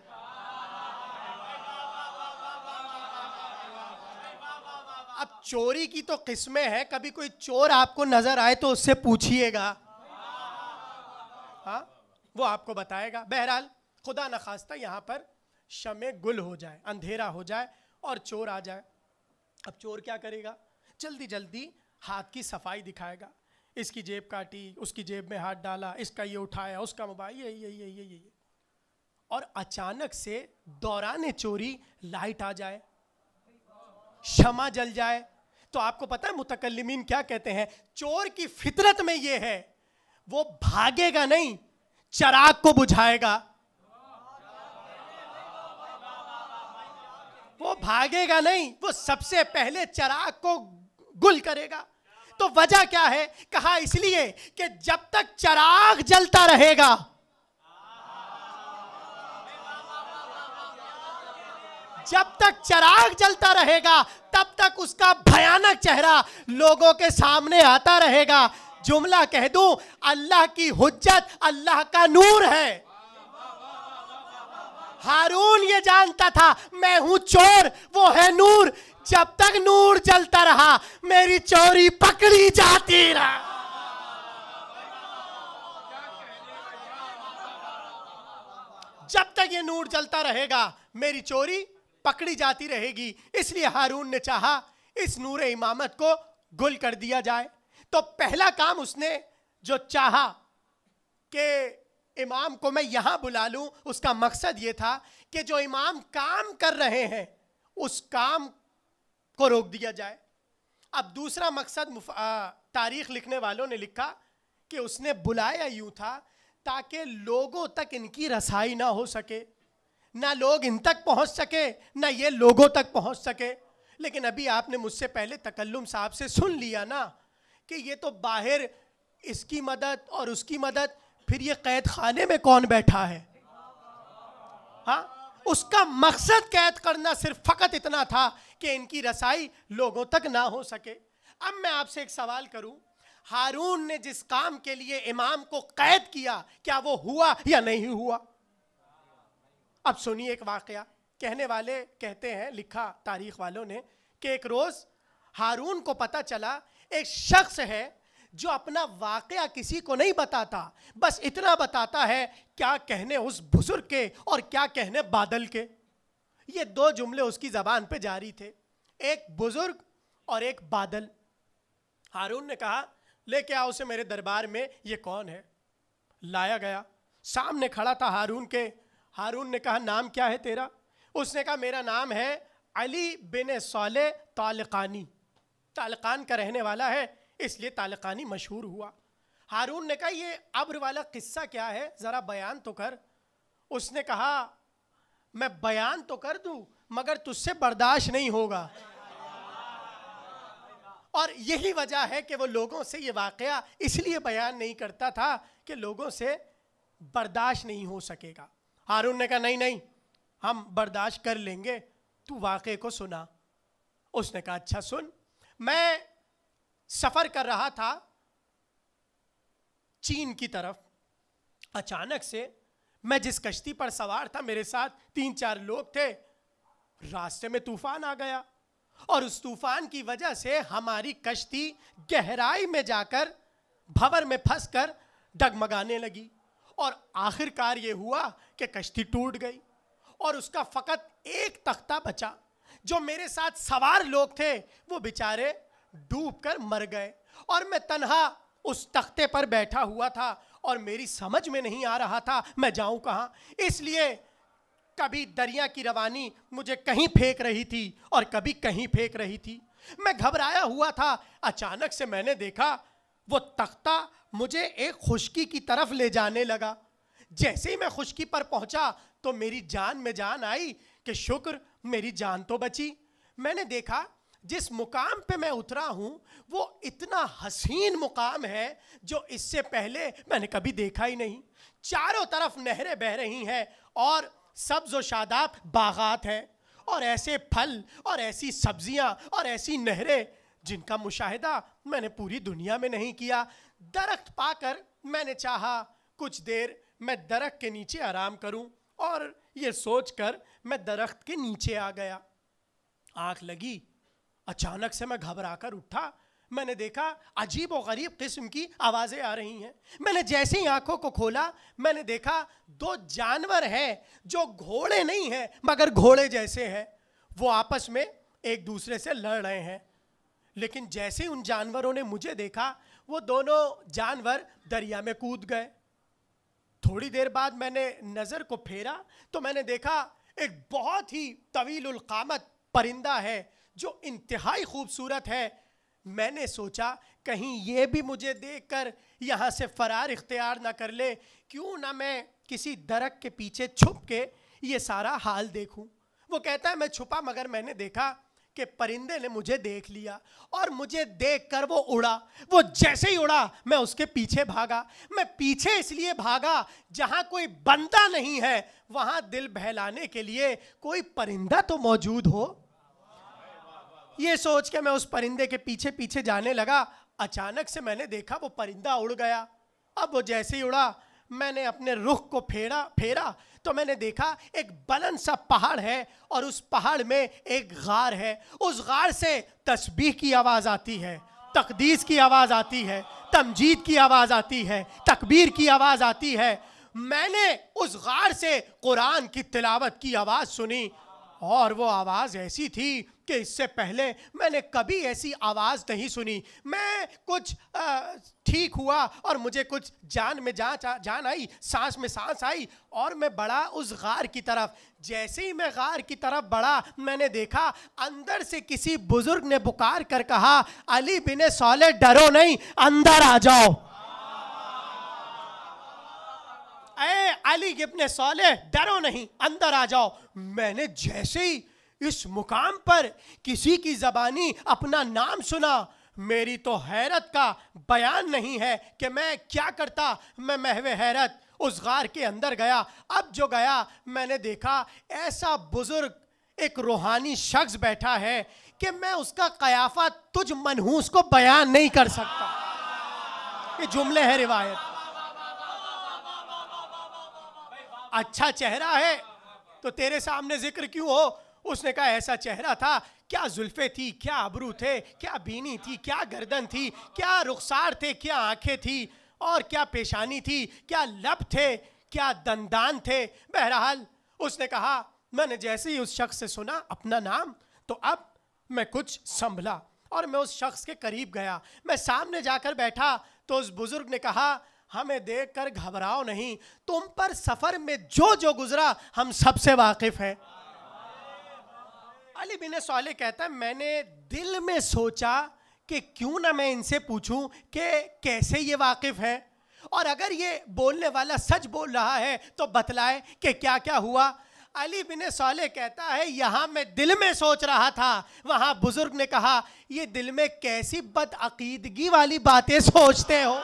अब चोरी की तो किस्में हैं, कभी कोई चोर आपको नजर आए तो उससे पूछिएगा, हाँ वो आपको बताएगा। बहरहाल खुदा न खास्ता यहाँ पर शमे गुल हो जाए, अंधेरा हो जाए और चोर आ जाए। अब चोर क्या करेगा? जल्दी जल्दी हाथ की सफाई दिखाएगा, इसकी जेब काटी, उसकी जेब में हाथ डाला, इसका ये उठाया, उसका मोबाइल, ये और अचानक से दौरान चोरी लाइट आ जाए, शमा जल जाए। तो आपको पता है मुतकल्लिमीन क्या कहते हैं? चोर की फितरत में ये है, वो भागेगा नहीं, चिराग को बुझाएगा। वो भागेगा नहीं, वो सबसे पहले चिराग को गुल करेगा। तो वजह क्या है? कहा इसलिए कि जब तक चिराग जलता रहेगा, जब तक चिराग जलता रहेगा तब तक उसका भयानक चेहरा लोगों के सामने आता रहेगा। जुमला कह दूं, अल्लाह की हुज्जत अल्लाह का नूर है। हारून ये जानता था मैं हूं चोर, वो है नूर। जब तक नूर जलता रहा मेरी चोरी पकड़ी जाती रहा। जब तक ये नूर जलता रहेगा मेरी चोरी पकड़ी जाती रहेगी। इसलिए हारून ने चाहा इस नूर इमामत को गुल कर दिया जाए। तो पहला काम उसने जो चाहा कि इमाम को मैं यहां बुला लूं, उसका मकसद यह था कि जो इमाम काम कर रहे हैं उस काम को रोक दिया जाए। अब दूसरा मकसद तारीख लिखने वालों ने लिखा कि उसने बुलाया यूं था ताकि लोगों तक इनकी रसाई ना हो सके, ना लोग इन तक पहुंच सके, ना ये लोगों तक पहुंच सके। लेकिन अभी आपने मुझसे पहले तकल्लुम साहब से सुन लिया ना कि ये तो बाहर इसकी मदद और उसकी मदद, फिर ये कैद खाने में कौन बैठा है? हाँ, उसका मकसद कैद करना सिर्फ फकत इतना था कि इनकी रसाई लोगों तक ना हो सके। अब मैं आपसे एक सवाल करूं, हारून ने जिस काम के लिए इमाम को कैद किया, क्या वो हुआ या नहीं हुआ? अब सुनिए एक वाकया। कहने वाले कहते हैं, लिखा तारीख वालों ने, कि एक रोज हारून को पता चला एक शख्स है जो अपना वाकया किसी को नहीं बताता, बस इतना बताता है क्या कहने उस बुजुर्ग के और क्या कहने बादल के। ये दो जुमले उसकी जबान पे जारी थे, एक बुजुर्ग और एक बादल। हारून ने कहा लेके आओ उसे मेरे दरबार में, ये कौन है? लाया गया, सामने खड़ा था हारून के। हारून ने कहा नाम क्या है तेरा? उसने कहा मेरा नाम है अली बिन साले तालिकानी, तालिकान का रहने वाला है इसलिए तालिकानी मशहूर हुआ। हारून ने कहा ये अब्र वाला किस्सा क्या है, जरा बयान तो कर। उसने कहा मैं बयान तो कर दूं मगर तुझसे बर्दाश्त नहीं होगा। और यही वजह है कि वो लोगों से ये वाकया इसलिए बयान नहीं करता था कि लोगों से बर्दाश्त नहीं हो सकेगा। हारून ने कहा नहीं नहीं, हम बर्दाश्त कर लेंगे, तू वाक़े को सुना। उसने कहा अच्छा सुन। मैं सफर कर रहा था चीन की तरफ, अचानक से मैं जिस कश्ती पर सवार था, मेरे साथ 3-4 लोग थे, रास्ते में तूफान आ गया और उस तूफान की वजह से हमारी कश्ती गहराई में जाकर भंवर में फंसकर डगमगाने लगी और आखिरकार ये हुआ कि कश्ती टूट गई और उसका फकत एक तख्ता बचा। जो मेरे साथ सवार लोग थे वो बेचारे डूबकर मर गए और मैं तन्हा उस तख्ते पर बैठा हुआ था और मेरी समझ में नहीं आ रहा था मैं जाऊं कहां। इसलिए कभी दरिया की रवानी मुझे कहीं फेंक रही थी और कभी कहीं फेंक रही थी। मैं घबराया हुआ था। अचानक से मैंने देखा वो तख्ता मुझे एक खुश्की की तरफ ले जाने लगा। जैसे ही मैं खुश्की पर पहुंचा तो मेरी जान में जान आई कि शुक्र मेरी जान तो बची। मैंने देखा जिस मुकाम पे मैं उतरा हूं वो इतना हसीन मुकाम है जो इससे पहले मैंने कभी देखा ही नहीं। चारों तरफ नहरें बह रही हैं और सब्ज व शादाब बागात हैं और ऐसे फल और ऐसी सब्जियां और ऐसी नहरें जिनका मुशाहिदा मैंने पूरी दुनिया में नहीं किया। दरख्त पाकर मैंने चाहा कुछ देर मैं दरख्त के नीचे आराम करूं और ये सोचकर मैं दरख्त के नीचे आ गया। आंख लगी, अचानक से मैं घबराकर उठा। मैंने देखा अजीब और गरीब किस्म की आवाज़ें आ रही हैं। मैंने जैसे ही आंखों को खोला मैंने देखा 2 जानवर हैं जो घोड़े नहीं हैं मगर घोड़े जैसे हैं। वो आपस में एक दूसरे से लड़ रहे हैं। लेकिन जैसे ही उन जानवरों ने मुझे देखा वो दोनों जानवर दरिया में कूद गए। थोड़ी देर बाद मैंने नज़र को फेरा तो मैंने देखा एक बहुत ही तवीलुल क़ामत परिंदा है जो इंतहाई खूबसूरत है। मैंने सोचा कहीं ये भी मुझे देखकर यहाँ से फरार इख्तियार ना कर ले, क्यों ना मैं किसी दरख्त के पीछे छुप के ये सारा हाल देखूं। वो कहता है मैं छुपा मगर मैंने देखा कि परिंदे ने मुझे देख लिया और मुझे देखकर वो उड़ा। वो जैसे ही उड़ा मैं उसके पीछे भागा। मैं पीछे इसलिए भागा जहाँ कोई बंदा नहीं है वहाँ दिल बहलाने के लिए कोई परिंदा तो मौजूद हो। ये सोच के मैं उस परिंदे के पीछे पीछे जाने लगा। अचानक से मैंने देखा वो परिंदा उड़ गया। अब वो जैसे ही उड़ा मैंने अपने रुख को फेरा तो मैंने देखा एक बुलंद सा पहाड़ है और उस पहाड़ में एक गार है। उस गार से तस्बीह की आवाज़ आती है, तकदीस की आवाज़ आती है, तमजीद की आवाज़ आती है, तकबीर की आवाज़ आती है। मैंने उस गार से कुरान की तिलावत की आवाज़ सुनी और वो आवाज़ ऐसी थी कि इससे पहले मैंने कभी ऐसी आवाज़ नहीं सुनी। मैं कुछ ठीक हुआ और मुझे कुछ जान में जान आई, सांस में सांस आई और मैं बढ़ा उस गार की तरफ। जैसे ही मैं गार की तरफ बढ़ा मैंने देखा अंदर से किसी बुजुर्ग ने पुकार कर कहा, अली बिन सौले डरो नहीं, अंदर आ जाओ। ऐ अली इब्ने सौले डरो नहीं, अंदर आ जाओ। मैंने जैसे ही इस मुकाम पर किसी की ज़बानी अपना नाम सुना मेरी तो हैरत का बयान नहीं है कि मैं क्या करता। मैं महवे हैरत उस गार के अंदर गया। अब जो गया मैंने देखा ऐसा बुजुर्ग एक रूहानी शख्स बैठा है कि मैं उसका कयाफा तुझ मनहूस को बयान नहीं कर सकता। ये जुमले हैं रिवायत। अच्छा चेहरा है तो तेरे सामने जिक्र क्यों हो। उसने कहा ऐसा चेहरा था, क्या जुल्फे थी, क्या अबरू थे, क्या बीनी थी, क्या गर्दन थी, क्या रुखसार थे, क्या आंखें थी और क्या पेशानी थी, क्या लब थे, क्या दंदान थे। बहरहाल उसने कहा, मैंने जैसे ही उस शख्स से सुना अपना नाम तो अब मैं कुछ संभला और मैं उस शख्स के करीब गया। मैं सामने जाकर बैठा तो उस बुजुर्ग ने कहा, हमें देखकर घबराओ नहीं, तुम पर सफर में जो जो गुजरा हम सबसे वाकिफ हैं। अली बिन सौले कहता है मैंने दिल में सोचा कि क्यों ना मैं इनसे पूछूं कि कैसे ये वाकिफ है और अगर ये बोलने वाला सच बोल रहा है तो बतलाए कि क्या क्या हुआ। अली बिन सौले कहता है यहाँ मैं दिल में सोच रहा था, वहाँ बुजुर्ग ने कहा ये दिल में कैसी बदअकीदगी वाली बातें सोचते हो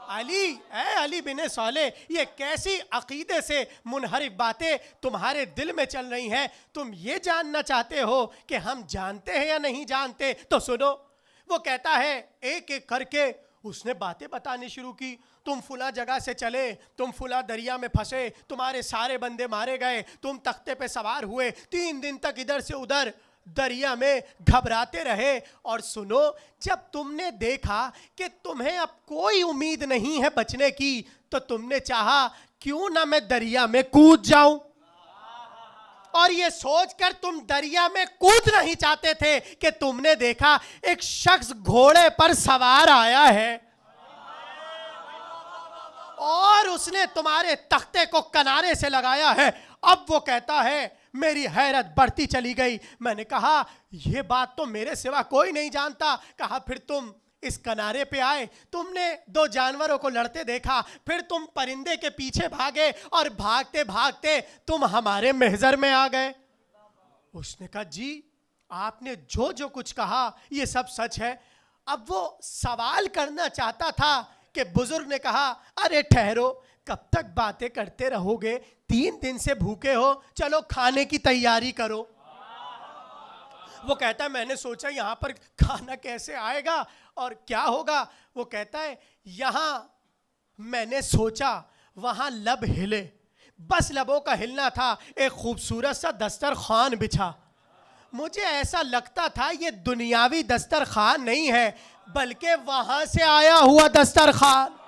अली बिन सौले, ये कैसी अकीदे से मुनहरिफ बातें तुम्हारे दिल में चल रही हैं। तुम ये जानना चाहते हो कि हम जानते हैं या नहीं जानते, तो सुनो। वो कहता है एक एक करके उसने बातें बतानी शुरू की, तुम फुला जगह से चले, तुम फुला दरिया में फंसे, तुम्हारे सारे बंदे मारे गए, तुम तख्ते पे सवार हुए, 3 दिन तक इधर से उधर दरिया में घबराते रहे। और सुनो, जब तुमने देखा कि तुम्हें अब कोई उम्मीद नहीं है बचने की, तो तुमने चाहा क्यों ना मैं दरिया में कूद जाऊं। और ये सोचकर तुम दरिया में कूद नहीं चाहते थे कि तुमने देखा एक शख्स घोड़े पर सवार आया है और उसने तुम्हारे तख्ते को किनारे से लगाया है। अब वो कहता है, मेरी हैरत बढ़ती चली गई। मैंने कहा, ये बात तो मेरे सिवा कोई नहीं जानता। कहा, फिर तुम इस किनारे पे आए, तुमने 2 जानवरों को लड़ते देखा, फिर तुम परिंदे के पीछे भागे और भागते भागते तुम हमारे महजर में आ गए। उसने कहा, जी आपने जो जो कुछ कहा ये सब सच है। अब वो सवाल करना चाहता था कि बुजुर्ग ने कहा, अरे ठहरो, कब तक बातें करते रहोगे? 3 दिन से भूखे हो, चलो खाने की तैयारी करो। वो कहता है, मैंने सोचा यहाँ पर खाना कैसे आएगा और क्या होगा। वो कहता है, यहाँ मैंने सोचा, वहाँ लब हिले, बस लबों का हिलना था, एक खूबसूरत सा दस्तरखान बिछा। मुझे ऐसा लगता था ये दुनियावी दस्तरखान नहीं है, बल्कि वहाँ से आया हुआ दस्तरखान।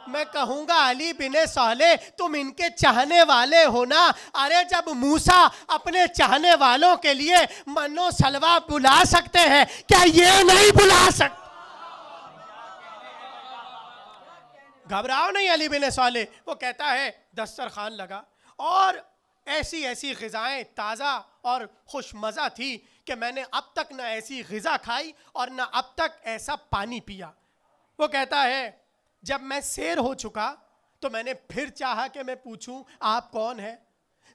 मैं कहूंगा, अली बिन साले, तुम इनके चाहने वाले हो ना। अरे जब मूसा अपने चाहने वालों के लिए मन्नो सलवा बुला सकते हैं, क्या ये नहीं बुला सकते? घबराओ नहीं अली बिन साले। वो कहता है, दस्तरखान लगा और ऐसी ऐसी ग़िज़ाएं ताज़ा और खुश मज़ा थी कि मैंने अब तक ना ऐसी ग़िज़ा खाई और ना अब तक ऐसा पानी पिया। वो कहता है, जब मैं सैर हो चुका तो मैंने फिर चाहा कि मैं पूछूं आप कौन है।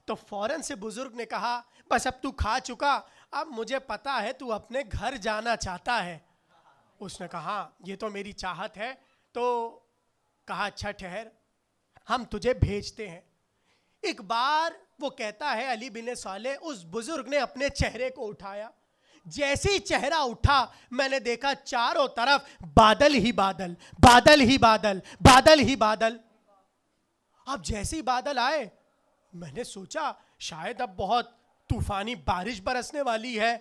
तो फौरन से बुजुर्ग ने कहा, बस अब तू खा चुका, अब मुझे पता है तू अपने घर जाना चाहता है। उसने कहा, ये तो मेरी चाहत है। तो कहा, अच्छा ठहर, हम तुझे भेजते हैं। एक बार वो कहता है, अली बिन साले, उस बुजुर्ग ने अपने चेहरे को उठाया। जैसे ही चेहरा उठा, मैंने देखा चारों तरफ बादल ही बादल, बादल ही बादल, बादल ही बादल। अब जैसे ही बादल आए, मैंने सोचा शायद अब बहुत तूफानी बारिश बरसने वाली है।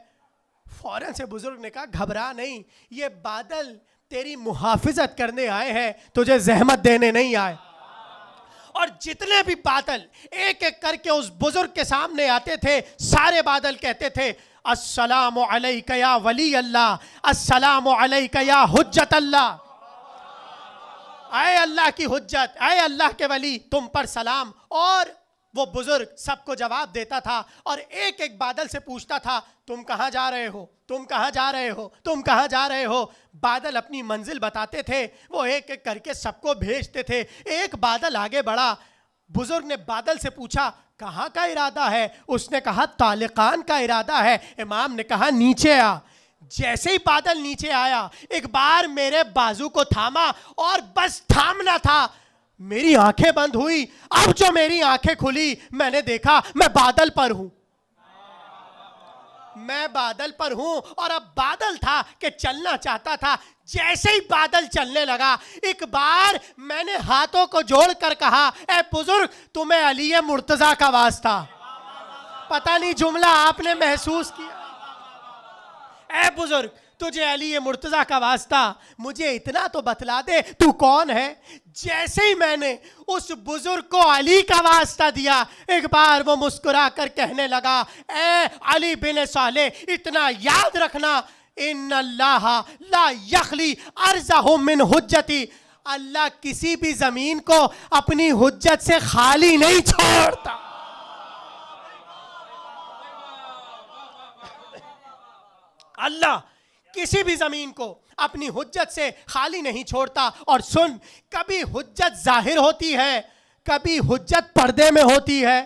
फौरन से बुजुर्ग ने कहा, घबरा नहीं, ये बादल तेरी मुहाफिजत करने आए हैं, तुझे जहमत देने नहीं आए। और जितने भी बादल एक एक करके उस बुजुर्ग के सामने आते थे, सारे बादल कहते थे, अस्सलामु अलैका या वली अल्लाह, अस्सलामु अलैका या हुज्जत अल्लाह। आए अल्लाह की हुज्जत, आए अल्लाह के वली, तुम पर सलाम। और वो बुजुर्ग सबको जवाब देता था और एक एक बादल से पूछता था, तुम कहाँ जा रहे हो, तुम कहाँ जा रहे हो, तुम कहाँ जा रहे हो। बादल अपनी मंजिल बताते थे, वो एक एक करके सबको भेजते थे। एक बादल आगे बढ़ा, बुजुर्ग ने बादल से पूछा, कहाँ का इरादा है? उसने कहा, तालिकान का इरादा है। इमाम ने कहा, नीचे आ। जैसे ही बादल नीचे आया, एक बार मेरे बाजू को थामा और बस थामना था, मेरी आंखें बंद हुई। अब जो मेरी आंखें खुली, मैंने देखा मैं बादल पर हूं, मैं बादल पर हूं। और अब बादल था कि चलना चाहता था। जैसे ही बादल चलने लगा, एक बार मैंने हाथों को जोड़कर कहा, ए बुजुर्ग, तुम्हें अली मुर्तजा का वास्ता। पता नहीं जुमला आपने महसूस किया। ए बुजुर्ग, तुझे अली मुर्तजा का वास्ता, मुझे इतना तो बतला दे तू कौन है। जैसे ही मैंने उस बुजुर्ग को अली का वास्ता दिया, एक बार वो मुस्कुरा कर कहने लगा, ए अली बिन साले, इतना याद रखना, इन्नल्लाह ला यखली अर्ज़हु मिन हुज्जती, अल्लाह किसी भी जमीन को अपनी हुज्जत से खाली नहीं छोड़ता। अल्लाह किसी भी जमीन को अपनी हुज्जत से खाली नहीं छोड़ता। और सुन, कभी हुज्जत जाहिर होती है, कभी हुज्जत पर्दे में होती है।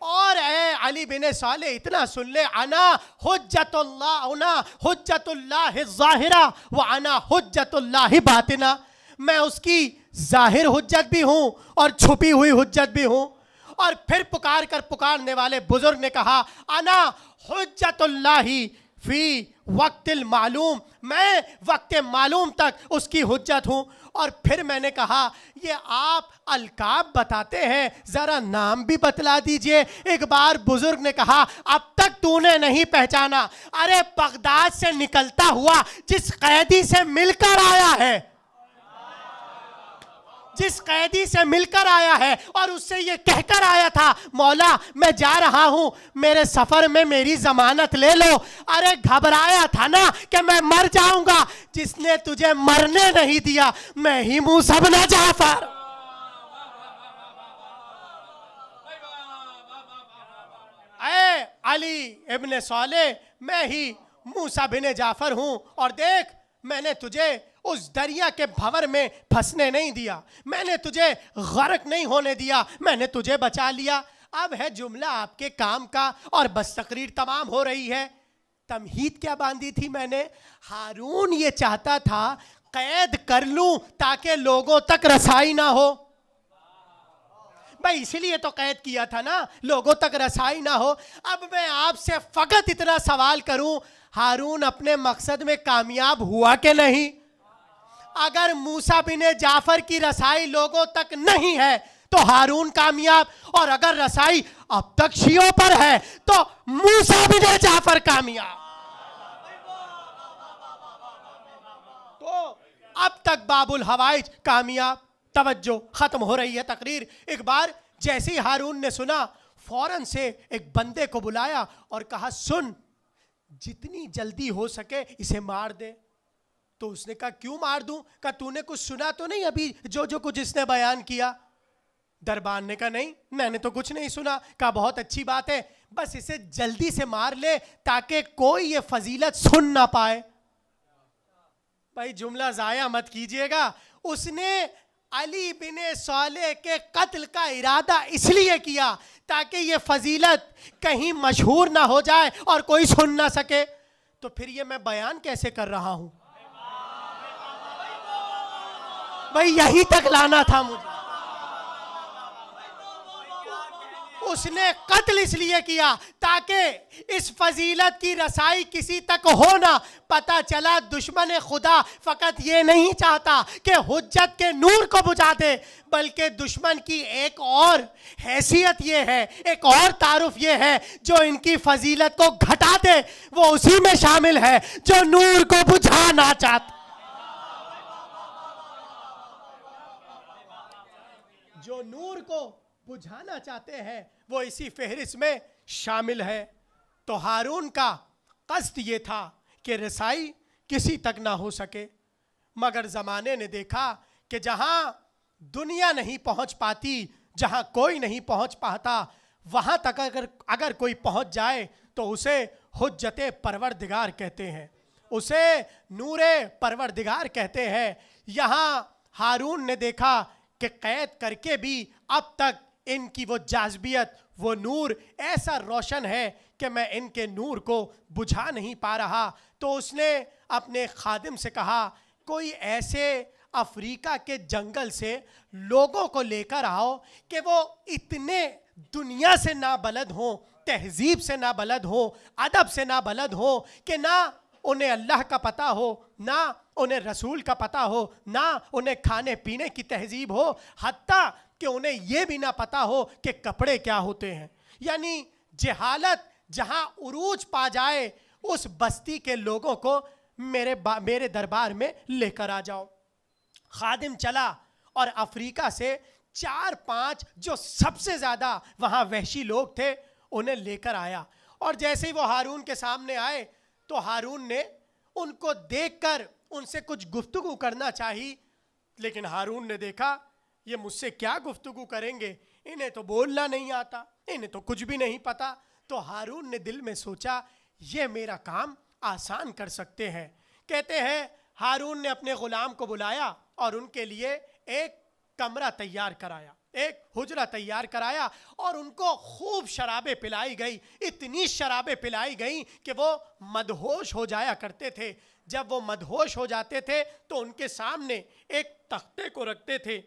और ए अली बिन साले, इतना सुन ले, अना हुज्जतुल्लाह, अना हुज्जतुल्लाह ज़ाहिरा व अना हुज्जतुल्लाह बातिना। मैं उसकी जाहिर हुज्जत भी हूँ और छुपी हुई हुज्जत भी हूँ। और फिर पुकारने वाले बुजुर्ग ने कहा, अना हुज्जतुल्लाह फी वक्तिल मालूम, मैं वक्त मालूम तक उसकी हुज्जत हूँ। और फिर मैंने कहा ये आप अलकाब बताते हैं, ज़रा नाम भी बतला दीजिए। एक बार बुजुर्ग ने कहा अब तक तूने नहीं पहचाना, अरे बगदाद से निकलता हुआ जिस कैदी से मिलकर आया है, जिस कैदी से मिलकर आया है और उससे ये कहकर आया था मौला मैं जा रहा हूं, मेरे सफर में मेरी जमानत ले लो। अरे घबराया था ना कि मैं मर जाऊंगा, जिसने तुझे मरने नहीं दिया मैं ही मूसा बिन जाफर। ऐ अली इब्ने साले, मैं ही मूसा बिन जाफर हूं, और देख मैंने तुझे उस दरिया के भंवर में फंसने नहीं दिया, मैंने तुझे गर्क नहीं होने दिया, मैंने तुझे बचा लिया। अब है जुमला आपके काम का और बस तकरीर तमाम हो रही है। तमहीद क्या बांधी थी मैंने, हारून ये चाहता था कैद कर लूं ताकि लोगों तक रसाई ना हो। भाई इसीलिए तो कैद किया था ना, लोगों तक रसाई ना हो। अब मैं आपसे फकत इतना सवाल करूं, हारून अपने मकसद में कामयाब हुआ कि नहीं? अगर मूसा बिन जाफर की रसाई लोगों तक नहीं है तो हारून कामयाब, और अगर रसाई अब तक शियों पर है तो मूसा बिन जाफर कामयाब। तो अब तक बाबुल हवाइज कामयाब। तवज्जो, खत्म हो रही है तकरीर। एक बार जैसे ही हारून ने सुना, फौरन से एक बंदे को बुलाया और कहा सुन, जितनी जल्दी हो सके इसे मार दे। तो उसने कहा क्यों मार दूं? कहा तूने कुछ सुना तो नहीं अभी जो कुछ इसने बयान किया? दरबान ने कहा नहीं, मैंने तो कुछ नहीं सुना। कहा बहुत अच्छी बात है, बस इसे जल्दी से मार ले ताकि कोई ये फजीलत सुन ना पाए। भाई जुमला जाया मत कीजिएगा। उसने अली बिन साले के कत्ल का इरादा इसलिए किया ताकि ये फजीलत कहीं मशहूर ना हो जाए और कोई सुन ना सके। तो फिर ये मैं बयान कैसे कर रहा हूं? भाई यहीं तक लाना था मुझे। उसने कत्ल इसलिए किया ताकि इस फजीलत की रसाई किसी तक हो ना। पता चला दुश्मन खुदा फकत ये नहीं चाहता कि हुज्जत के नूर को बुझा दे, बल्कि दुश्मन की एक और हैसियत ये है, एक और तारुफ ये है, जो इनकी फजीलत को घटा दे वो उसी में शामिल है जो नूर को बुझाना चाहता। जो नूर को बुझाना चाहते हैं वो इसी फहरिस्त में शामिल है। तो हारून का कस्द ये था कि रसाई किसी तक ना हो सके, मगर ज़माने ने देखा कि जहां दुनिया नहीं पहुंच पाती, जहां कोई नहीं पहुंच पाता, वहां तक अगर कोई पहुंच जाए तो उसे हुज्जते परवरदिगार कहते हैं, उसे नूरे परवरदिगार कहते हैं। यहां हारून ने देखा कि कैद करके भी अब तक इनकी वो जाज़बियत, वो नूर ऐसा रोशन है कि मैं इनके नूर को बुझा नहीं पा रहा। तो उसने अपने खादिम से कहा कोई ऐसे अफ्रीका के जंगल से लोगों को लेकर आओ कि वो इतने दुनिया से ना बलद हों, तहजीब से ना बलद हों, अदब से ना बलद हों कि ना उन्हें अल्लाह का पता हो, ना उन्हें रसूल का पता हो, ना उन्हें खाने पीने की तहजीब हो, हत्ता कि उन्हें यह भी ना पता हो कि कपड़े क्या होते हैं। यानी जहालत जहां उरूज पा जाए उस बस्ती के लोगों को मेरे दरबार में लेकर आ जाओ। खादिम चला और अफ्रीका से 4-5 जो सबसे ज़्यादा वहाँ वहशी लोग थे उन्हें लेकर आया। और जैसे ही वो हारून के सामने आए तो हारून ने उनको देखकर उनसे कुछ गुफ्तगू करना चाहिए, लेकिन हारून ने देखा ये मुझसे क्या गुफ्तगू करेंगे, इन्हें तो बोलना नहीं आता, इन्हें तो कुछ भी नहीं पता। तो हारून ने दिल में सोचा ये मेरा काम आसान कर सकते हैं। कहते हैं हारून ने अपने गुलाम को बुलाया और उनके लिए एक कमरा तैयार कराया, एक हुजरा तैयार कराया और उनको खूब शराबें पिलाई गई। इतनी शराबें पिलाई गई कि वो मदहोश हो जाया करते थे। जब वो मदहोश हो जाते थे तो उनके सामने एक तख्ते को रखते थे,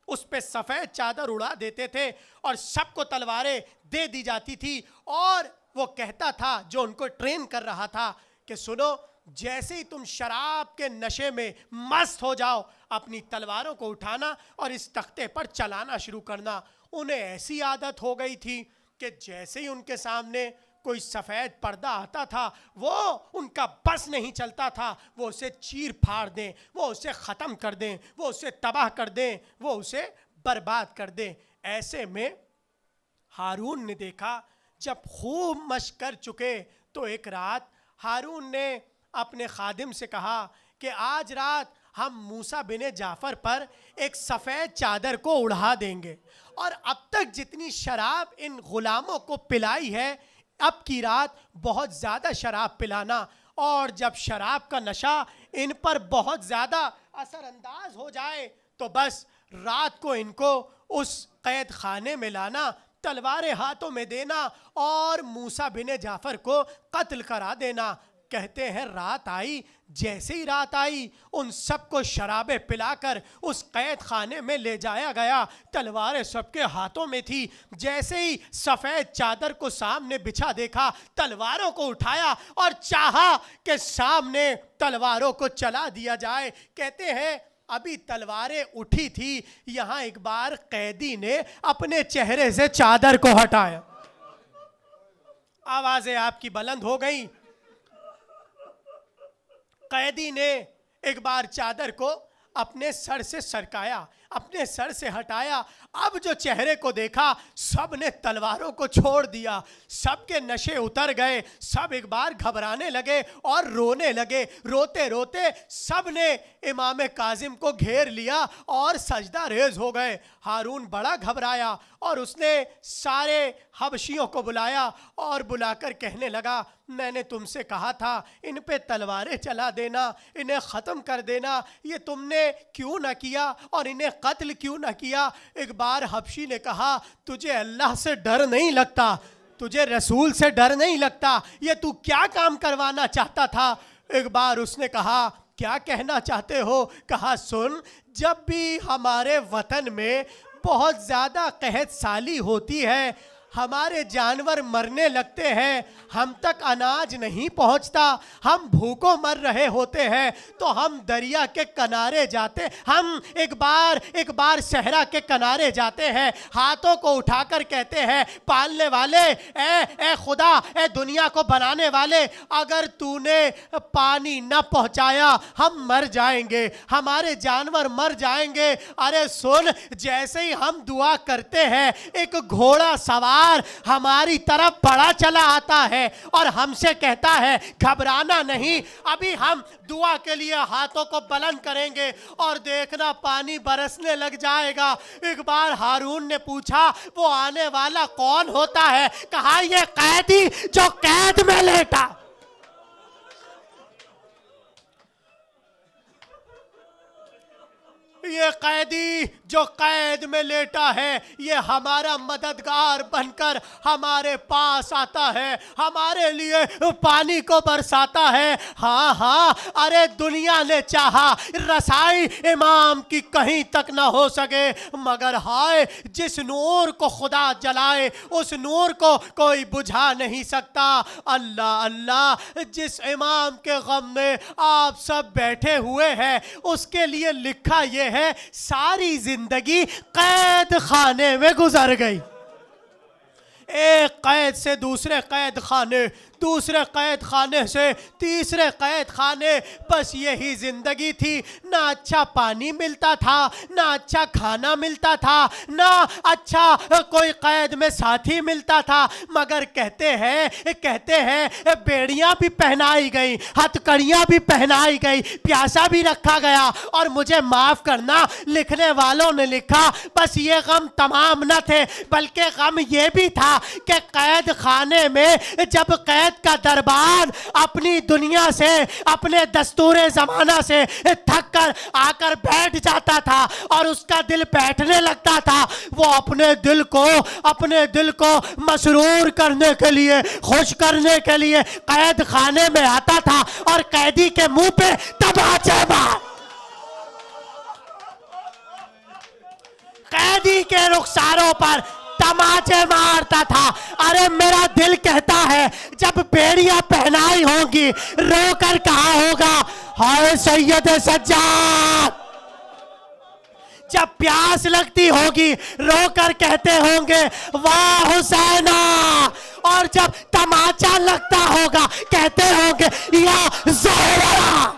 उस पे सफ़ेद चादर उड़ा देते थे और सबको तलवारें दे दी जाती थी। और वो कहता था, जो उनको ट्रेन कर रहा था, कि सुनो, जैसे ही तुम शराब के नशे में मस्त हो जाओ, अपनी तलवारों को उठाना और इस तख्ते पर चलाना शुरू करना। उन्हें ऐसी आदत हो गई थी कि जैसे ही उनके सामने कोई सफ़ेद पर्दा आता था, वो उनका बस नहीं चलता था, वो उसे चीर फाड़ दें, वो उसे ख़त्म कर दें, वो उसे तबाह कर दें, वो उसे बर्बाद कर दें। ऐसे में हारून ने देखा, जब खूब मशक कर चुके तो एक रात हारून ने अपने खादिम से कहा कि आज रात हम मूसा बिन जाफ़र पर एक सफ़ेद चादर को उड़ा देंगे, और अब तक जितनी शराब इन ग़ुलामों को पिलाई है, अब की रात बहुत ज़्यादा शराब पिलाना, और जब शराब का नशा इन पर बहुत ज़्यादा असरअंदाज हो जाए तो बस रात को इनको उस कैद खाने में लाना, तलवारें हाथों में देना और मूसा बिन जाफ़र को कत्ल करा देना। कहते हैं रात आई, जैसे ही रात आई उन सबको शराबें पिलाकर उस कैद खाने में ले जाया गया। तलवारें सबके हाथों में थी। जैसे ही सफ़ेद चादर को सामने बिछा देखा, तलवारों को उठाया और चाहा कि सामने तलवारों को चला दिया जाए। कहते हैं अभी तलवारें उठी थी, यहाँ एक बार कैदी ने अपने चेहरे से चादर को हटाया। आवाज़ें आपकी बुलंद हो गई। कैदी ने एक बार चादर को अपने सर से सरकाया, अपने सर से हटाया। अब जो चेहरे को देखा, सब ने तलवारों को छोड़ दिया, सबके नशे उतर गए, सब एक बार घबराने लगे और रोने लगे। रोते रोते सब ने इमाम काजिम को घेर लिया और सजदा रेज हो गए। हारून बड़ा घबराया और उसने सारे हबशियों को बुलाया और बुलाकर कहने लगा, मैंने तुमसे कहा था इन पे तलवारें चला देना, इन्हें ख़त्म कर देना, ये तुमने क्यों ना किया और इन्हें कत्ल क्यों ना किया। एक बार हबशी ने कहा, तुझे अल्लाह से डर नहीं लगता, तुझे रसूल से डर नहीं लगता, ये तू क्या काम करवाना चाहता था। एक बार उसने कहा, क्या कहना चाहते हो। कहा, सुन, जब भी हमारे वतन में बहुत ज़्यादा कहत साली होती है, हमारे जानवर मरने लगते हैं, हम तक अनाज नहीं पहुंचता, हम भूखों मर रहे होते हैं, तो हम दरिया के किनारे जाते, हम एक बार सहरा के किनारे जाते हैं, हाथों को उठाकर कहते हैं, पालने वाले, ए खुदा, ए दुनिया को बनाने वाले, अगर तूने पानी न पहुंचाया हम मर जाएंगे, हमारे जानवर मर जाएंगे। अरे सुन, जैसे ही हम दुआ करते हैं, एक घोड़ा सवार हमारी तरफ बड़ा चला आता है और हमसे कहता है, घबराना नहीं, अभी हम दुआ के लिए हाथों को बुलंद करेंगे और देखना पानी बरसने लग जाएगा। एक बार हारून ने पूछा, वो आने वाला कौन होता है। कहा, ये कैदी जो कैद में लेटा। ये कैदी जो कैद में लेटा है, ये हमारा मददगार बनकर हमारे पास आता है, हमारे लिए पानी को बरसाता है। हाँ हाँ, अरे दुनिया ने चाहा रसाई इमाम की कहीं तक ना हो सके, मगर हाय, जिस नूर को खुदा जलाए उस नूर को कोई बुझा नहीं सकता। अल्लाह अल्लाह, जिस इमाम के गम में आप सब बैठे हुए हैं, उसके लिए लिखा ये है, सारी जिंदगी कैद खाने में गुजर गई। एक कैद से दूसरे कैद खाने, दूसरे कैद खाने से तीसरे कैद खाने, बस यही जिंदगी थी। ना अच्छा पानी मिलता था, ना अच्छा खाना मिलता था, ना अच्छा कोई कैद में साथी मिलता था, मगर कहते हैं बेड़ियां भी पहनाई गई, हथकड़ियां भी पहनाई गई, प्यासा भी रखा गया। और मुझे माफ करना, लिखने वालों ने लिखा, बस ये गम तमाम न थे, बल्कि गम ये भी था कि कैद खाने में जब कैद का दरबार अपनी दुनिया से, अपने दस्तूरे जमाना से थक कर आकर बैठ जाता था और उसका दिल बैठने लगता था, वो अपने दिल को मसरूर करने के लिए, खुश करने के लिए कैद खाने में आता था और कैदी के मुंह पे तमाचे मार, कैदी के रुखसारों पर तमाचे मारता था। अरे मेरा दिल कहता है, जब बेड़ियां पहनाई होंगी रोकर कहा होगा, हाय सैयद सज्जाद। जब प्यास लगती होगी रोकर कहते होंगे, वाह हुसैना। और जब तमाचा लगता होगा कहते होंगे, या ज़हरा।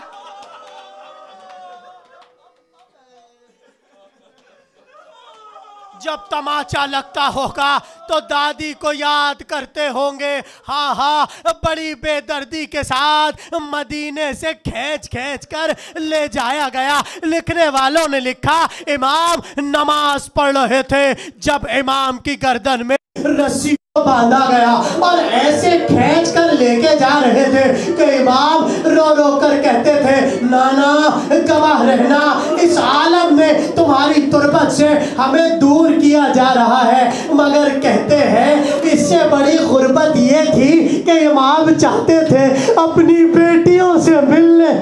जब तमाचा लगता होगा तो दादी को याद करते होंगे, हाँ हाँ बड़ी बेदर्दी के साथ मदीने से खींच खींच कर ले जाया गया। लिखने वालों ने लिखा, इमाम नमाज पढ़ रहे थे, जब इमाम की गर्दन में रस्सी बांधा गया और ऐसे खींच कर लेके जा रहे थे कि इमाम रो रो कर कहते थे, नाना गवाह रहना, इस आलम में तुम्हारी तुरबत से हमें दूर किया जा रहा है। मगर कहते हैं इससे बड़ी गुर्बत ये थी कि इमाम चाहते थे अपनी बेटियों से मिलने,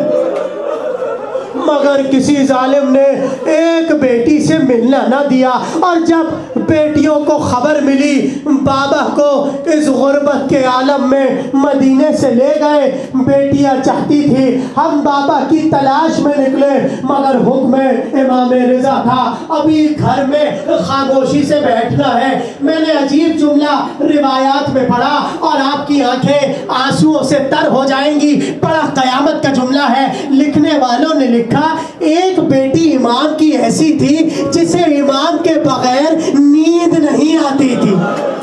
मगर किसी जालिम ने एक बेटी से मिलना ना दिया। और जब बेटियों को खबर मिली बाबा को इस गुर्बत के आलम में मदीने से ले गए, बेटियां चाहती थी हम बाबा की तलाश में निकले, मगर हुक्म इमाम रिजा था अभी घर में खामोशी से बैठना है। मैंने अजीब जुमला रिवायात में पढ़ा और आपकी आंखें आंसुओं से तर हो जाएंगी, बड़ा कयामत का जुमला है। लिखने वालों ने लिखा, एक बेटी इमाम की ऐसी थी जिसे इमाम के बगैर नींद नहीं आती थी।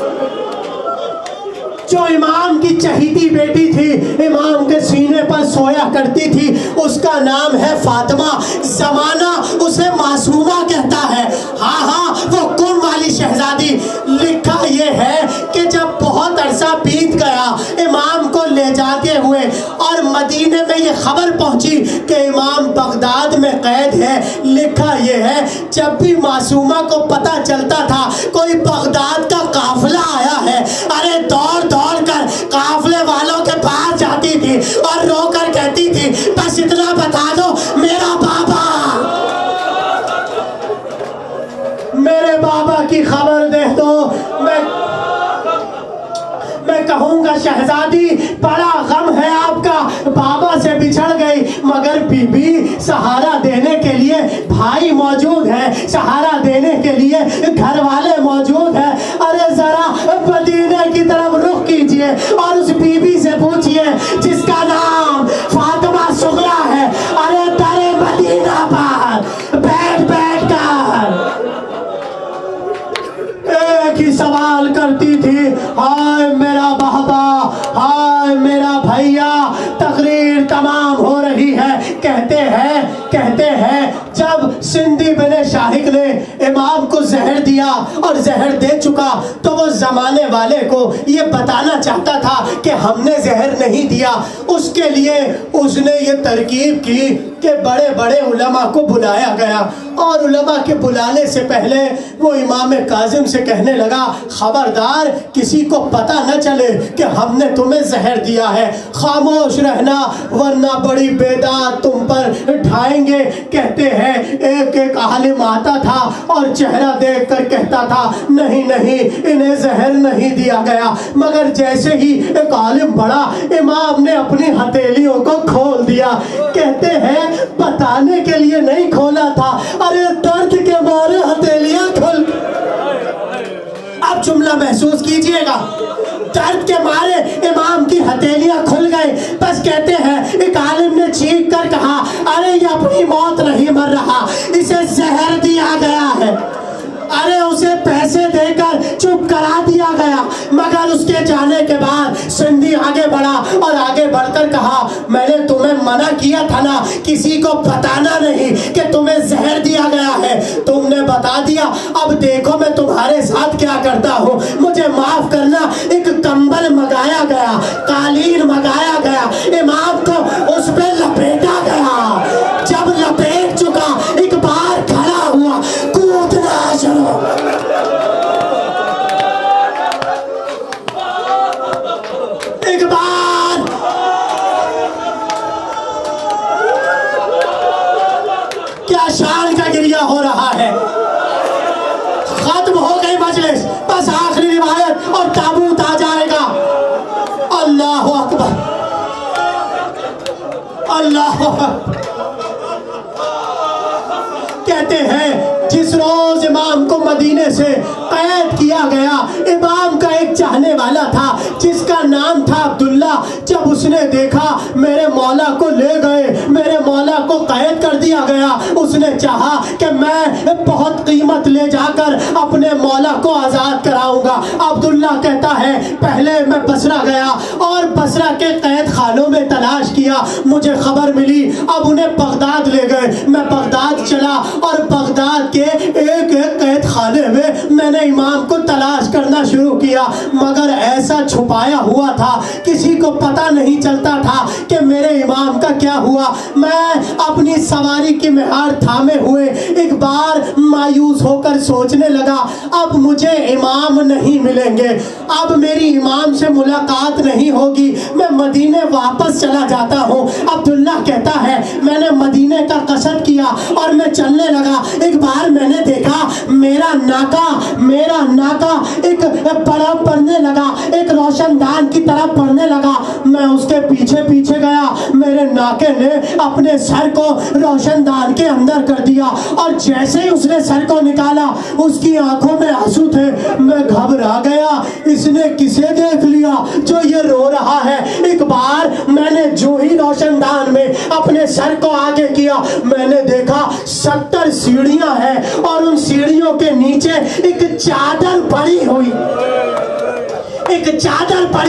जो इमाम की चहीती बेटी थी, इमाम के सीने पर सोया करती थी, उसका नाम है फातिमा। जमाना उसे मासूमा कहता है, हाँ हाँ वो कुम वाली शहजादी। लिखा यह है कि जब बहुत अरसा बीत गया इमाम को ले जाते हुए और मदीने में ये खबर पहुंची कि इमाम बगदाद में कैद है, लिखा यह है जब भी मासूमा को पता चलता था कोई बगदाद का काफिला आया है, अरे दौड़ दौड़ कर काफिले वालों के पास जाती थी और रोकर कहती थी, बस इतना बता दो मेरा बाबा, मेरे बाबा की खबर दे दो। मैं कहूँगा शहजादी बड़ा गम है आपका, बाबा से बिछड़ गई, मगर बीबी सहारा देने के लिए भाई मौजूद है, सहारा देने के लिए घर वाले मौजूद है। अरे जरा मदीने की तरफ रुख कीजिए और उस बीबी से पूछिए जिसका नाम फातिमा सुगरा है, अरे दरे मदीना पर बैठ बैठ कर एक ही सवाल करती थी, हाय मेरा बाबा, हाय मेरा भैया। तकरीर तमाम हो रही है। कहते हैं जब सिंधी बिन शाहिक ने इमाम को जहर दिया और जहर दे चुका तो वो जमाने वाले को ये बताना चाहता था कि हमने जहर नहीं दिया। उसके लिए उसने ये तरकीब की कि बड़े बड़े उलमा को बुलाया गया और उलमा के बुलाने से पहले वो इमाम काजिम से कहने लगा, खबरदार किसी को पता न चले कि हमने तुम्हें जहर दिया है, खामोश रहना वरना बड़ी बेदात तुम पर ढाएंगे। कहते हैं एक एक आलिम आता था और चेहरा देखकर कहता था, नहीं नहीं इन्हें जहर नहीं दिया गया। मगर जैसे ही एक आलिम बढ़ा इमाम ने अपनी हथेलियों को खोल दिया। कहते हैं बताने के लिए नहीं खोला था, अरे दर्द के मारे हथेलियां खोल। अब जुमला महसूस कीजिएगा, दर्द के मारे इमाम की हथेलियां खुल गई। बस कहते हैं एक आलिम ने चीख कर कहा, अरे ये अपनी मौत नहीं मर रहा, इसे जहर दिया गया है। अरे उसे पैसे देकर चुप करा दिया गया। मगर उसके जाने के बाद सिंधी आगे बढ़ा और आगे बढ़कर कहा, मैंने तुम्हें मना किया था ना किसी को बताना नहीं कि तुम्हें जहर दिया गया है, तुमने बता दिया। अब देखो मैं तुम्हारे साथ क्या करता हूँ, मुझे माफ करना। एक कंबल मंगाया गया, कालीन मंगाया गया, इमाम को उस पर लपेटा गया। जब लपेट चुका एक बार खड़ा हुआ, कूदना शुरू। एक बार क्या शान का गिरिया हो रहा है। खत्म हो गई मजलिस, बस आखिरी रिवायत और ताबूत आ जाएगा। अल्लाह अकबर। अल्लाह। कहते हैं जिस रोज इमाम को मदीने से कैद किया गया, इमाम का एक चाहने वाला था जिसका नाम था अब्दुल्ला। जब उसने देखा मेरे मौला को ले गए, मेरे मौला को कैद कर दिया गया, उसने चाहा कि मैं बहुत कीमत ले जाकर अपने मौला को आज़ाद कराऊंगा। अब्दुल्ला कहता है पहले मैं बसरा गया और बसरा के कैद खानों में तलाश किया, मुझे खबर मिली, अब उन्हें बगदाद ले गए। मैं बगदाद चला और बगदाद के एक कैद खाने में मैंने इमाम को तलाश करना शुरू किया, मगर ऐसा छुपाया हुआ था किसी को पता नहीं चलता था कि मेरे इमाम का क्या हुआ। मैं अपनी सवारी की मेहार थामे हुए एक बार मायूस होकर सोचने लगा अब मुझे इमाम नहीं मिलेंगे, अब मेरी इमाम से मुलाकात नहीं होगी, मैं मदीने वापस चला जाता हूँ। अब्दुल्ला कहता है मैंने मदीने का कसद किया और मैं चलने लगा। एक बार मैंने देखा मेरा नाका एक बड़ा पड़ने लगा, एक रोशनदान की तरफ पड़ने लगा। मैं उसके पीछे पीछे गया, मेरे नाके ने अपने सर को रोशनदान के अंदर कर दिया और जैसे ही उसने सर को निकाला उसकी आंखों में आंसू थे। मैं घबरा गया, इसने किसे देख लिया जो ये रो रहा है। एक बार मैंने जो ही रोशनदान में अपने सर को आगे किया, मैंने देखा 70 सीढ़ियां हैं और उन सीढ़ियों के नीचे एक चादर पड़ी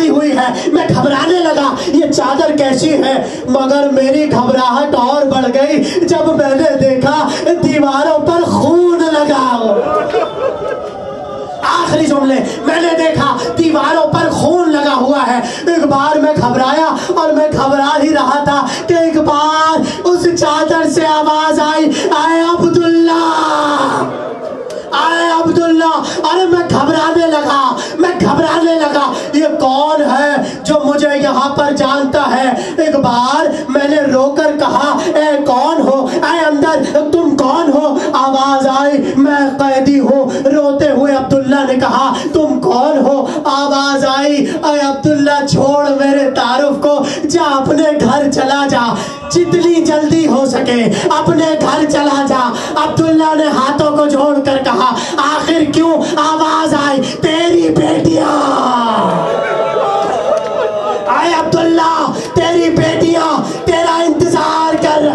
हुई है। मैं घबराने लगा ये चादर कैसी है, मगर मेरी घबराहट और बढ़ गई जब मैंने देखा दीवारों पर खून लगा। आखिरी जुमले, मैंने देखा दीवारों पर खून लगा हुआ है। एक बार मैं घबराया और मैं घबरा ही रहा था कि एक बार उस चादर से आवाज आई, आए अब्दुल्ला, आए अब्दुल्ला। अरे मैं घबराने लगा ये कौन है जो मुझे यहाँ पर जानता है। एक बार मैंने रोकर कहा ए कौन हो, आए अंदर, तुम कौन हो। आवाज आई मैं कैदी हूँ। रोते हुए अब्दुल्ला ने कहा तुम कौन हो। आवाज आई अरे अब्दुल्ला छोड़ मेरे तारुफ को, जा अपने घर चला जा, जितनी जल्दी हो सके अपने घर चला जा। अब्दुल्ला ने हाथों को जोड़कर कहा आखिर क्यों। आवाज आई तेरी बेटियां, आए अब्दुल्ला तेरी बेटियां तेरा इंतजार कर।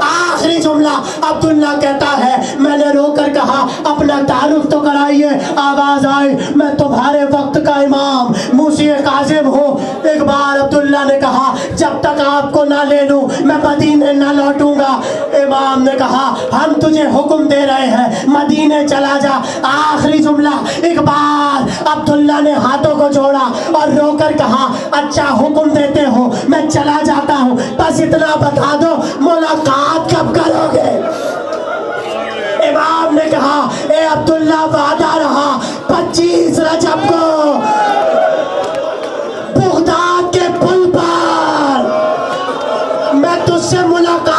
आखिरी जुमला अब्दुल्ला कहता है मैंने रोकर कहा अपना तारुफ तो कराइए। आवाज आई मैं तुम्हारे वक्त का इमाम मूसी काजिम हूँ। एक बार अब्दुल्ला ने कहा जब तक आपको ना ले लूं मैं मदीने ना लौटूंगा। इमाम ने कहा हम तुझे हुक्म दे रहे हैं मदीने चला जा। आखिरी जुमला, एक बार अब्दुल्ला ने हाथों को जोड़ा और रोकर कहा अच्छा हुक्म देते हो मैं चला जाता हूँ, बस इतना बता दो मुलाकात कब करोगे। इमाम ने कहा ए अब्दुल्ला वादा रहा 25 रजब को बगदाद के पुल पर मैं तुझसे मुलाकात